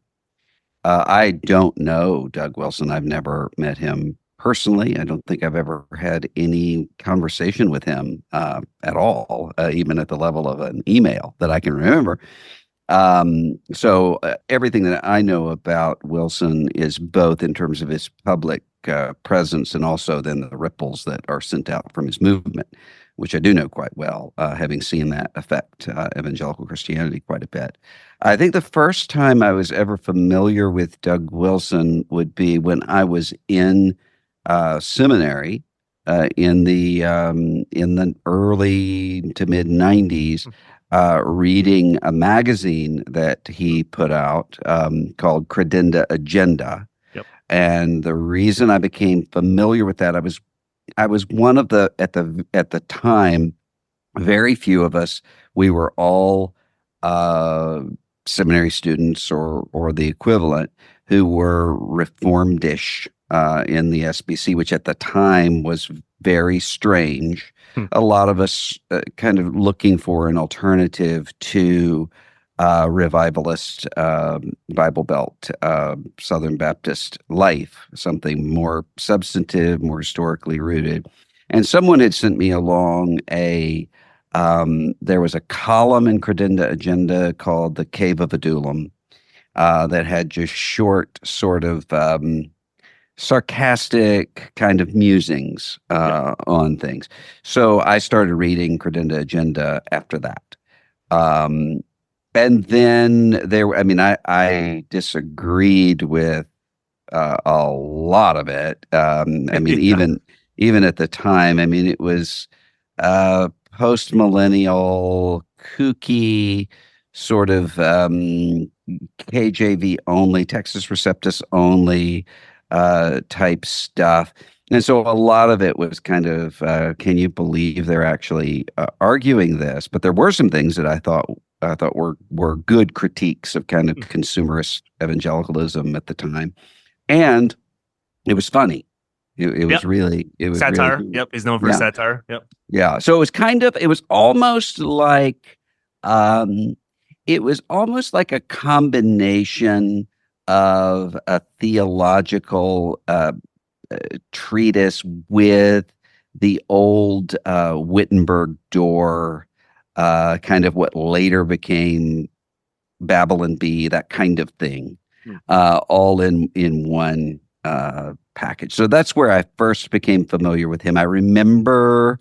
I don't know Doug Wilson. I've never met him personally. I don't think I've ever had any conversation with him at all, even at the level of an email that I can remember. So everything that I know about Wilson is both in terms of his public presence and also then the ripples that are sent out from his movement, which I do know quite well, having seen that affect evangelical Christianity quite a bit. I think the first time I was ever familiar with Doug Wilson would be when I was in seminary in the early to mid 90s, reading a magazine that he put out called Credenda Agenda. Yep. And the reason I became familiar with that, I was one of the at the time, very few of us. We were all seminary students or the equivalent who were reformed-ish in the SBC, which at the time was very strange. A lot of us kind of looking for an alternative to revivalist Bible Belt Southern Baptist life, something more substantive, more historically rooted. And someone had sent me along there was a column in Credenda Agenda called The Cave of Adullam that had just short sort of sarcastic kind of musings on things. So I started reading Credenda Agenda after that. And then I disagreed with a lot of it. Even at the time, it was post-millennial, kooky, sort of KJV only, Texas Receptus only type stuff. And so a lot of it was kind of, can you believe they're actually arguing this? But there were some things that I thought were good critiques of kind of consumerist evangelicalism at the time, and it was funny. It was really satire. Really, yep, he's known for satire. Yep. Yeah. So it was almost like a combination of a theological treatise with the old Wittenberg door, kind of what later became Babylon Bee, that kind of thing, all in one package. So that's where I first became familiar with him. I remember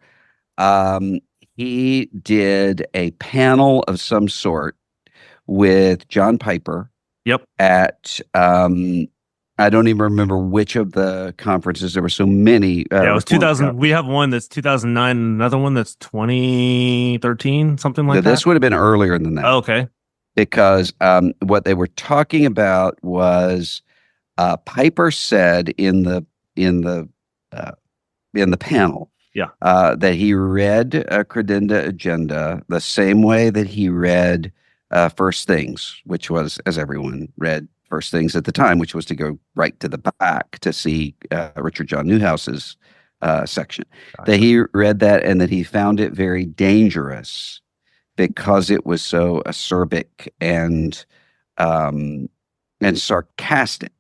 he did a panel of some sort with John Piper. Yep. At I don't even remember which of the conferences. There were so many. It was 2000. We have one that's 2009, another one that's 2013, something like that. This would have been earlier than that. Oh, okay. Because what they were talking about was Piper said in the panel, that he read Credenda Agenda the same way that he read First Things, which was, as everyone read First Things at the time, which was to go right to the back to see Richard John Newhouse's section. Gotcha. That he read that and that he found it very dangerous because it was so acerbic and sarcastic.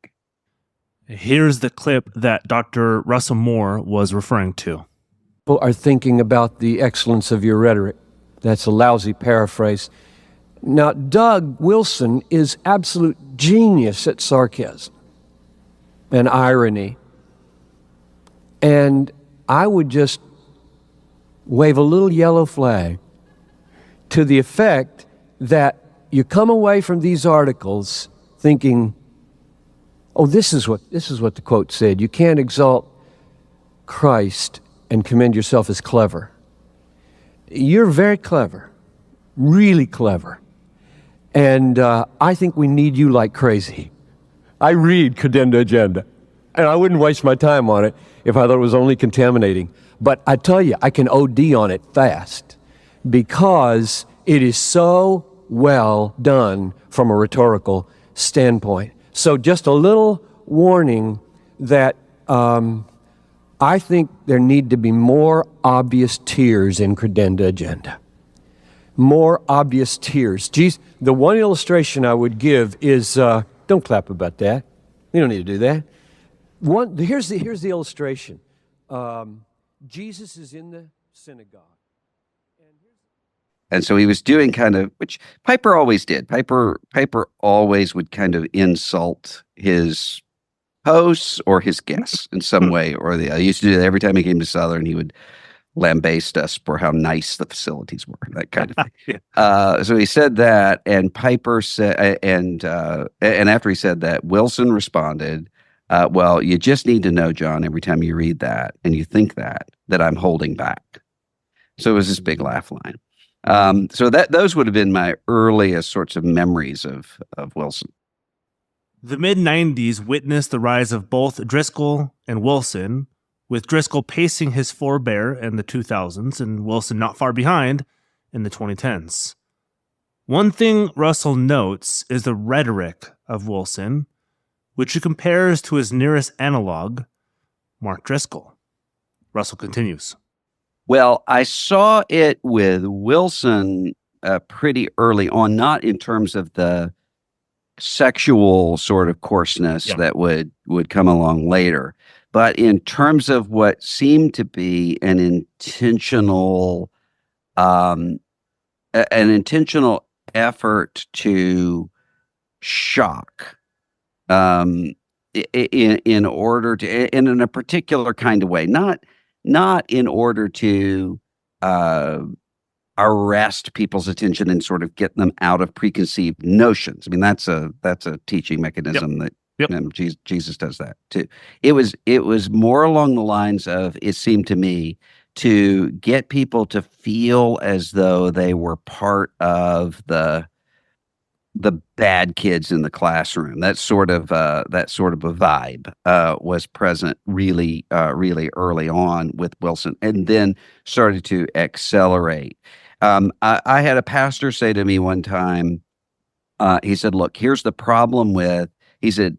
Here's the clip that Dr. Russell Moore was referring to. People are thinking about the excellence of your rhetoric. That's a lousy paraphrase. Now, Doug Wilson is absolute genius at sarcasm and irony. And I would just wave a little yellow flag to the effect that you come away from these articles thinking, oh, this is what the quote said. You can't exalt Christ and commend yourself as clever. You're very clever, really clever. And I think we need you like crazy. I read Credenda Agenda, and I wouldn't waste my time on it if I thought it was only contaminating. But I tell you, I can OD on it fast because it is so well done from a rhetorical standpoint. So just a little warning that I think there need to be more obvious tears in Credenda Agenda. More obvious tears. Geez, the one illustration I would give is, don't clap about that. You don't need to do that. Here's the illustration. Jesus is in the synagogue. And so he was doing kind of, which Piper always did. Piper always would kind of insult his hosts or his guests in some way or the other. He used to do that every time he came to Southern. He would lambaste us for how nice the facilities were, that kind of thing. So he said that, and Piper said, and after he said that, Wilson responded, well, you just need to know, John, every time you read that and you think that I'm holding back. So it was this big laugh line. So those would have been my earliest sorts of memories of Wilson. The mid-90s witnessed the rise of both Driscoll and Wilson, with Driscoll pacing his forebear in the 2000s and Wilson not far behind in the 2010s. One thing Russell notes is the rhetoric of Wilson, which he compares to his nearest analog, Mark Driscoll. Russell continues. Well, I saw it with Wilson pretty early on, not in terms of the sexual sort of coarseness that would come along later, but in terms of what seemed to be an intentional effort to shock, in order to, and in a particular kind of way, not in order to arrest people's attention and sort of get them out of preconceived notions. I mean, that's a teaching mechanism that Jesus does that too. It was more along the lines of, it seemed to me, to get people to feel as though they were part of the bad kids in the classroom. That sort of a vibe was present really early on with Wilson, and then started to accelerate. I had a pastor say to me one time, he said, "Look, here's the problem with," he said,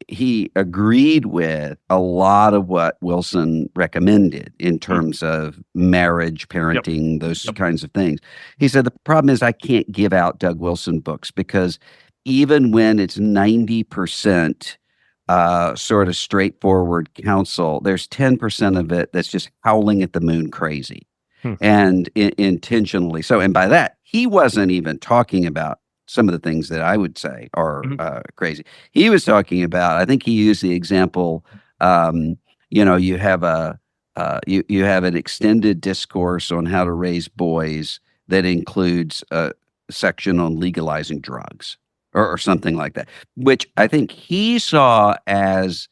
he agreed with a lot of what Wilson recommended in terms of marriage, parenting, those kinds of things. He said, the problem is I can't give out Doug Wilson books because even when it's 90% sort of straightforward counsel, there's 10% of it that's just howling at the moon crazy and intentionally so. And by that, he wasn't even talking about some of the things that I would say are crazy. He was talking about, I think he used the example, you have you have an extended discourse on how to raise boys that includes a section on legalizing drugs or something like that, which I think he saw as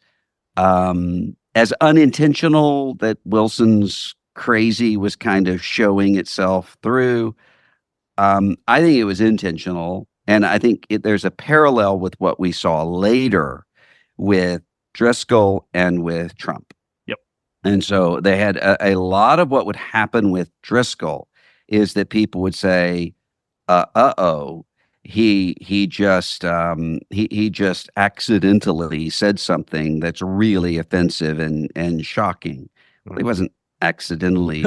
unintentional, that Wilson's crazy was kind of showing itself through. I think it was intentional, and I think there's a parallel with what we saw later with Driscoll and with Trump. Yep. And so they had a lot of what would happen with Driscoll is that people would say, he just accidentally said something that's really offensive and shocking." Well, he wasn't accidentally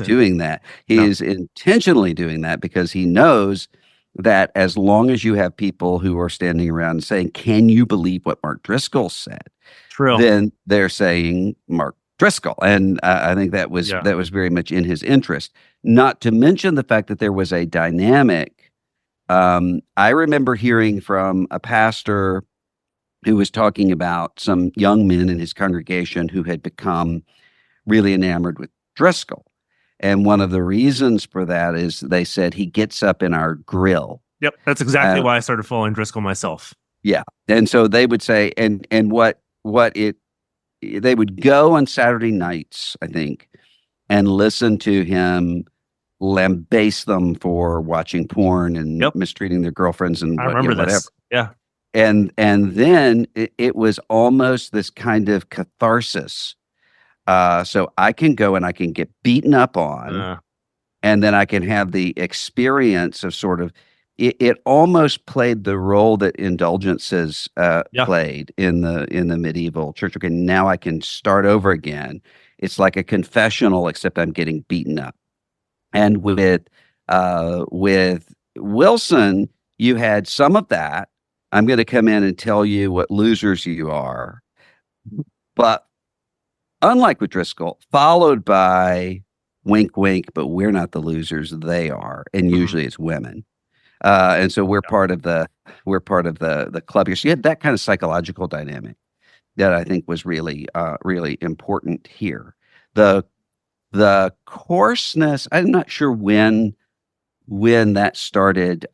doing that. He is intentionally doing that because he knows that as long as you have people who are standing around and saying, "Can you believe what Mark Driscoll said?" True. Then they're saying Mark Driscoll. And I think that was very much in his interest. Not to mention the fact that there was a dynamic. I remember hearing from a pastor who was talking about some young men in his congregation who had become really enamored with Driscoll. And one of the reasons for that is they said he gets up in our grill. Yep. That's exactly why I started following Driscoll myself. Yeah. And so they would say, and they would go on Saturday nights, I think, and listen to him lambaste them for watching porn and mistreating their girlfriends and I remember this. whatever. Yeah. And then it was almost this kind of catharsis. So I can go and I can get beaten up on, and then I can have the experience of sort of, it almost played the role that indulgences played in the medieval church. Okay, now I can start over again. It's like a confessional, except I'm getting beaten up. And with Wilson, you had some of that. I'm going to come in and tell you what losers you are. But unlike with Driscoll, followed by wink, wink, but we're not the losers, they are. And usually it's women. And so we're part of the club here. So you had that kind of psychological dynamic that I think was really important here. The coarseness, I'm not sure when that started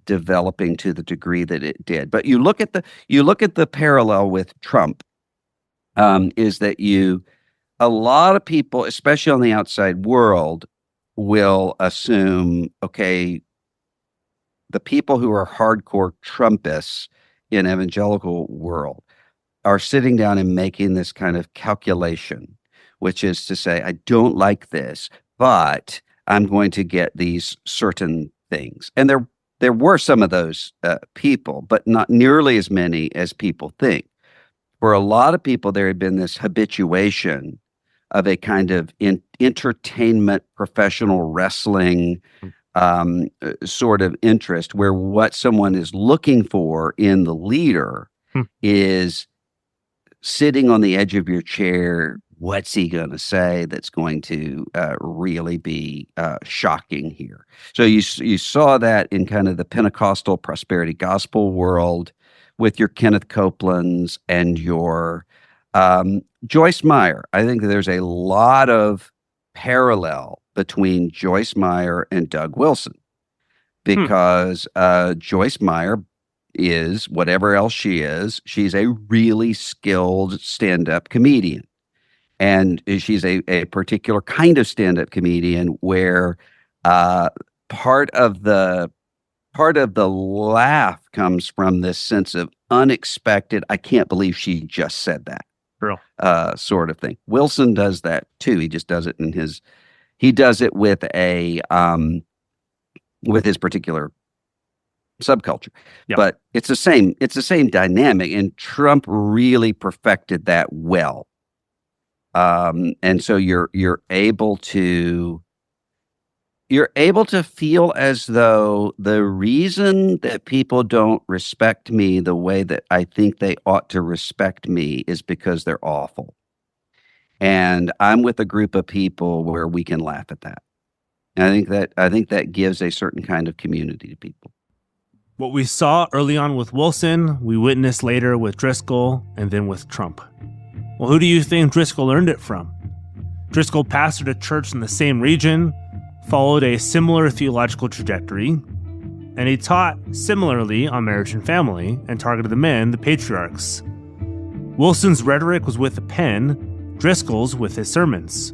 developing to the degree that it did. But you look at the parallel with Trump, is that a lot of people, especially on the outside world, will assume, okay, the people who are hardcore Trumpists in evangelical world are sitting down and making this kind of calculation, which is to say, I don't like this, but I'm going to get these certain things. And there were some of those people, but not nearly as many as people think. For a lot of people, there had been this habituation of a kind of entertainment, professional wrestling sort of interest, where what someone is looking for in the leader is sitting on the edge of your chair. What's he going to say that's going to really be shocking here? So you saw that in kind of the Pentecostal prosperity gospel world with your Kenneth Copelands and your Joyce Meyer. I think there's a lot of parallel between Joyce Meyer and Doug Wilson, because Joyce Meyer is, whatever else she is, she's a really skilled stand-up comedian. And she's a particular kind of stand-up comedian where part of the laugh comes from this sense of unexpected, I can't believe she just said that. True. Sort of thing. Wilson does that too. He just does it he does it with his particular subculture. Yep. But it's the same dynamic, and Trump really perfected that well. And so you're able to feel as though the reason that people don't respect me the way that I think they ought to respect me is because they're awful. And I'm with a group of people where we can laugh at that. And I think that gives a certain kind of community to people. What we saw early on with Wilson, we witnessed later with Driscoll, and then with Trump. Well, who do you think Driscoll learned it from? Driscoll pastored a church in the same region, followed a similar theological trajectory, and he taught similarly on marriage and family and targeted the men, the patriarchs. Wilson's rhetoric was with the pen, Driscoll's with his sermons.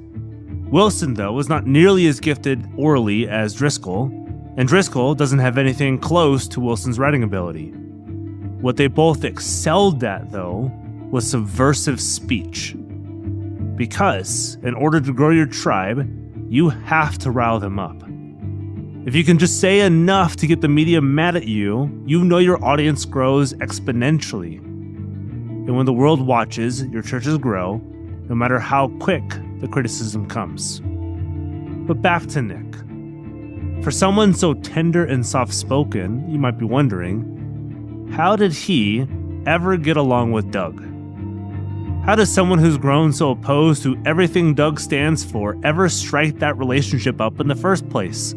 Wilson, though, was not nearly as gifted orally as Driscoll, and Driscoll doesn't have anything close to Wilson's writing ability. What they both excelled at, though, was subversive speech. Because, in order to grow your tribe, you have to rile them up. If you can just say enough to get the media mad at you, you know your audience grows exponentially. And when the world watches, your churches grow, no matter how quick the criticism comes. But back to Nick. For someone so tender and soft-spoken, you might be wondering, how did he ever get along with Doug? How does someone who's grown so opposed to everything Doug stands for ever strike that relationship up in the first place?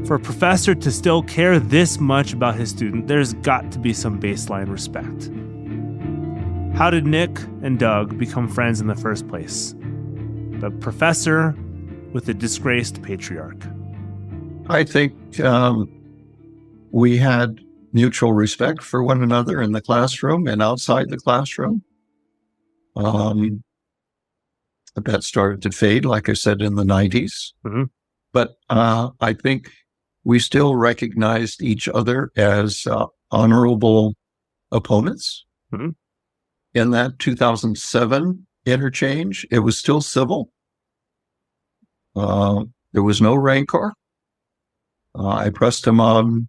For a professor to still care this much about his student, there's got to be some baseline respect. How did Nick and Doug become friends in the first place? The professor with the disgraced patriarch. I think we had mutual respect for one another in the classroom and outside the classroom. That started to fade, like I said, in the 90s. Mm-hmm. But I think we still recognized each other as honorable opponents. Mm-hmm. In that 2007 interchange, it was still civil. There was no rancor. I pressed him on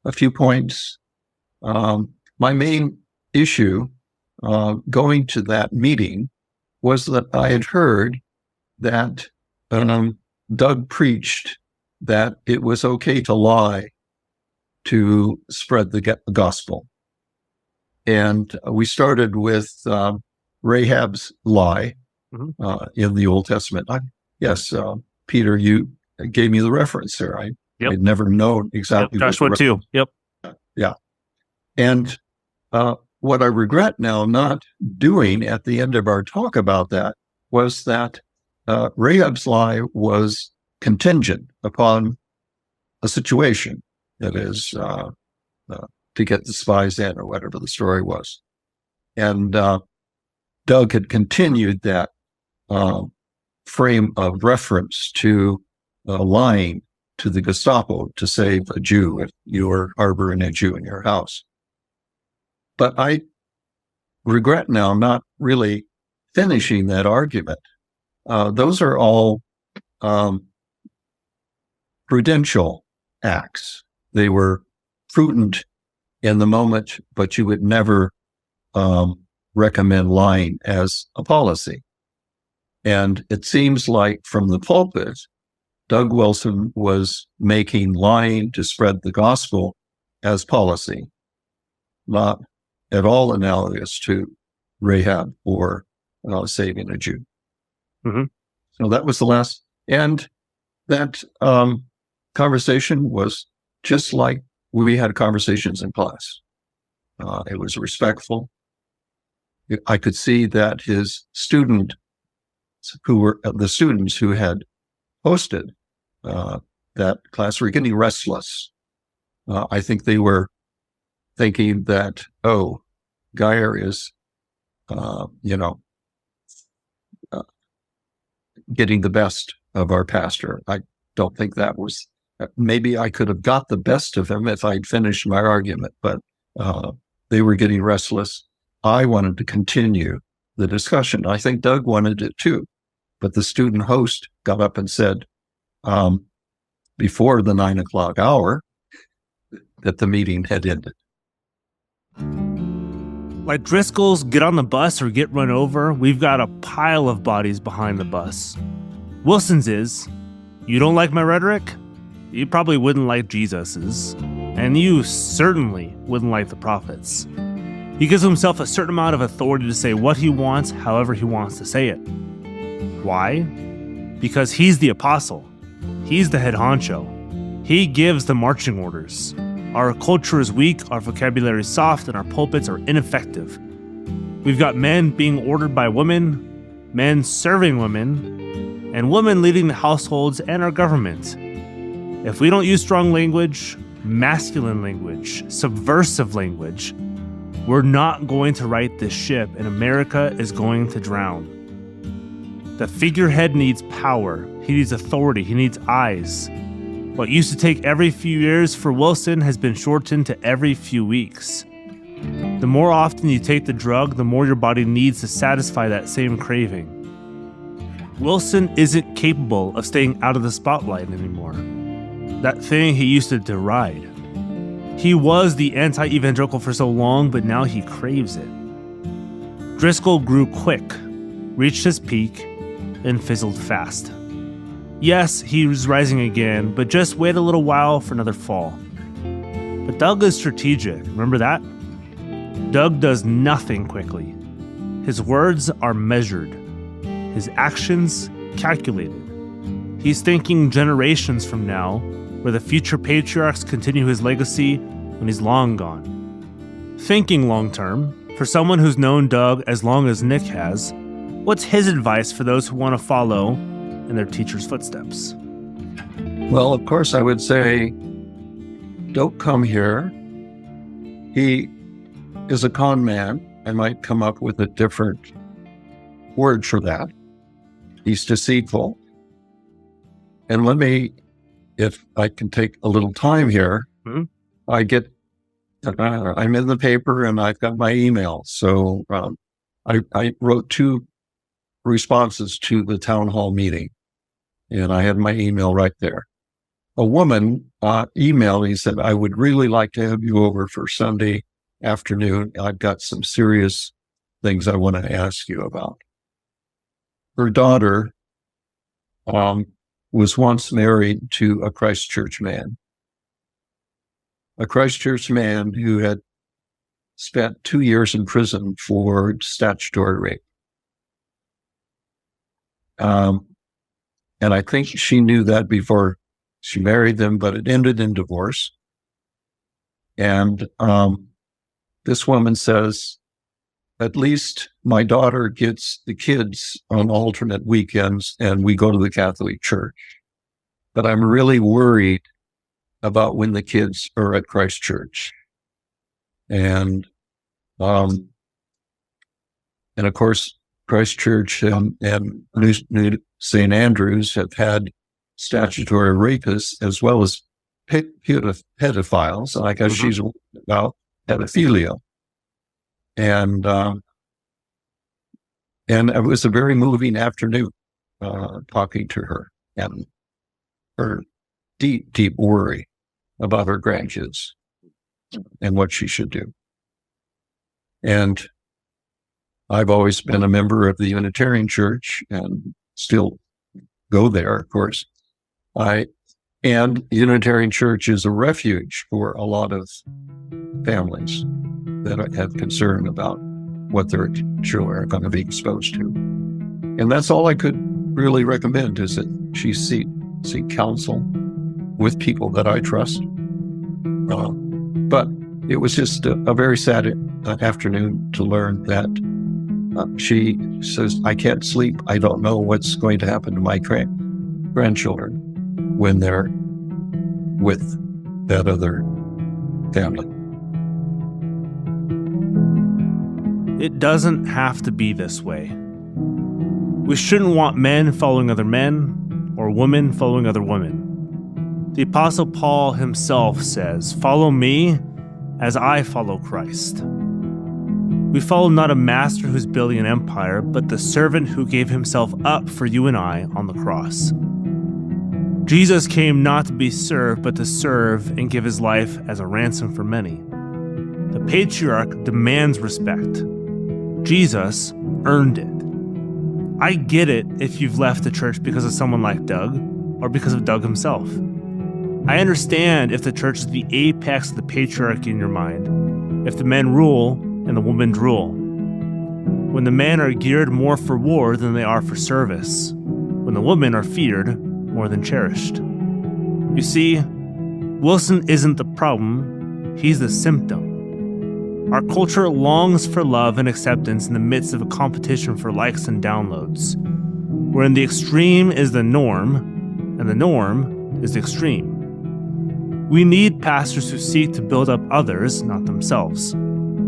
a few points. My main issue going to that meeting was that I had heard that Doug preached that it was okay to lie to spread the gospel. And we started with Rahab's lie in the Old Testament. Yes, Peter, you gave me the reference there. I'd never known exactly. Joshua 2. Yep. Yeah. And what I regret now not doing at the end of our talk about that was that Rahab's lie was contingent upon a situation, that is, to get the spies in or whatever the story was. And Doug had continued that frame of reference to lying to the Gestapo to save a Jew if you were harboring a Jew in your house. But I regret now not really finishing that argument. Those are all prudential acts. They were prudent in the moment, but you would never recommend lying as a policy. And it seems like from the pulpit, Doug Wilson was making lying to spread the gospel as policy, not at all analogous to Rahab or saving a Jew. Mm-hmm. So that was the last. And that conversation was just like we had conversations in class. It was respectful. I could see that his students who had hosted that class were getting restless. I think they were thinking that, Geyer is, getting the best of our pastor. I don't think that was, maybe I could have got the best of him if I'd finished my argument, but they were getting restless. I wanted to continue the discussion. I think Doug wanted it too, but the student host got up and said, before the 9 o'clock hour, that the meeting had ended. Like Driscoll's get on the bus or get run over, we've got a pile of bodies behind the bus. Wilson's is, you don't like my rhetoric? You probably wouldn't like Jesus's. And you certainly wouldn't like the prophets. He gives himself a certain amount of authority to say what he wants, however he wants to say it. Why? Because he's the apostle. He's the head honcho. He gives the marching orders. Our culture is weak, our vocabulary is soft, and our pulpits are ineffective. We've got men being ordered by women, men serving women, and women leading the households and our government. If we don't use strong language, masculine language, subversive language, we're not going to right this ship, and America is going to drown. The figurehead needs power. He needs authority. He needs eyes. What used to take every few years for Wilson has been shortened to every few weeks. The more often you take the drug, the more your body needs to satisfy that same craving. Wilson isn't capable of staying out of the spotlight anymore. That thing he used to deride. He was the anti-evangelical for so long, but now he craves it. Driscoll grew quick, reached his peak, and fizzled fast. Yes, he was rising again, but just wait a little while for another fall. But Doug is strategic, remember that? Doug does nothing quickly. His words are measured, his actions calculated. He's thinking generations from now, where the future patriarchs continue his legacy when he's long gone. Thinking long term, for someone who's known Doug as long as Nick has, what's his advice for those who want to follow in their teacher's footsteps? Well, of course, I would say, don't come here. He is a con man. I might come up with a different word for that. He's deceitful. And let me, if I can take a little time here, I'm in the paper and I've got my email. So I wrote 2 responses to the town hall meeting, and I had my email right there. A woman emailed me and said, I would really like to have you over for Sunday afternoon. I've got some serious things I want to ask you about. Her daughter was once married to a Christchurch man. A Christchurch man who had spent 2 years in prison for statutory rape. And I think she knew that before she married them, but it ended in divorce. And this woman says, at least my daughter gets the kids on alternate weekends and we go to the Catholic Church. But I'm really worried about when the kids are at Christchurch. And of course, Christchurch and New St. Andrews have had statutory rapists as well as pedophiles. I guess she's about pedophilia. And it was a very moving afternoon talking to her and her deep, deep worry about her grandkids and what she should do. And I've always been a member of the Unitarian Church and still go there, of course. And Unitarian Church is a refuge for a lot of families that have concern about what their children are going to be exposed to. And that's all I could really recommend, is that she seek counsel with people that I trust. But it was just a very sad afternoon to learn that she says, I can't sleep. I don't know what's going to happen to my grandchildren when they're with that other family. It doesn't have to be this way. We shouldn't want men following other men or women following other women. The Apostle Paul himself says, "Follow me as I follow Christ." We follow not a master who's building an empire, but the servant who gave himself up for you and I on the cross. Jesus came not to be served, but to serve and give his life as a ransom for many. The Patriarch demands respect. Jesus earned it. I get it if you've left the church because of someone like Doug, or because of Doug himself. I understand if the church is the apex of the patriarchy in your mind, if the men rule and the women rule. When the men are geared more for war than they are for service, when the women are feared more than cherished. You see, Wilson isn't the problem, he's the symptom. Our culture longs for love and acceptance in the midst of a competition for likes and downloads, wherein the extreme is the norm, and the norm is the extreme. We need pastors who seek to build up others, not themselves.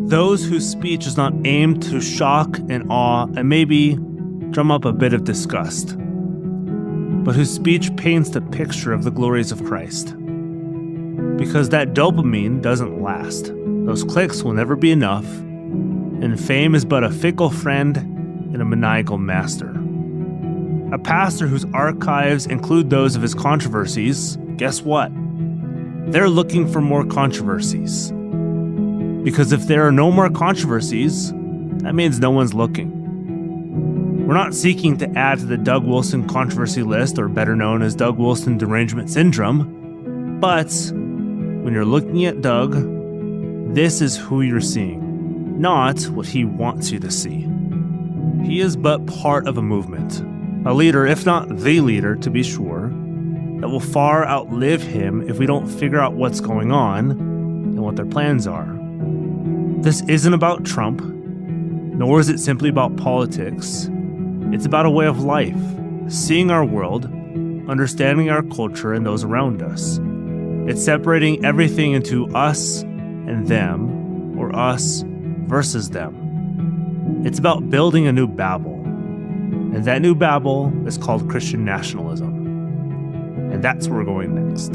Those whose speech is not aimed to shock and awe and maybe drum up a bit of disgust, but whose speech paints the picture of the glories of Christ. Because that dopamine doesn't last. Those clicks will never be enough, and fame is but a fickle friend and a maniacal master. A pastor whose archives include those of his controversies, guess what? They're looking for more controversies. Because if there are no more controversies, that means no one's looking. We're not seeking to add to the Doug Wilson controversy list, or better known as Doug Wilson derangement syndrome, but when you're looking at Doug, this is who you're seeing, not what he wants you to see. He is but part of a movement, a leader, if not the leader, to be sure, that will far outlive him if we don't figure out what's going on and what their plans are. This isn't about Trump, nor is it simply about politics. It's about a way of life, seeing our world, understanding our culture and those around us. It's separating everything into us and them, or us versus them. It's about building a new Babel, and that new Babel is called Christian nationalism. And that's where we're going next.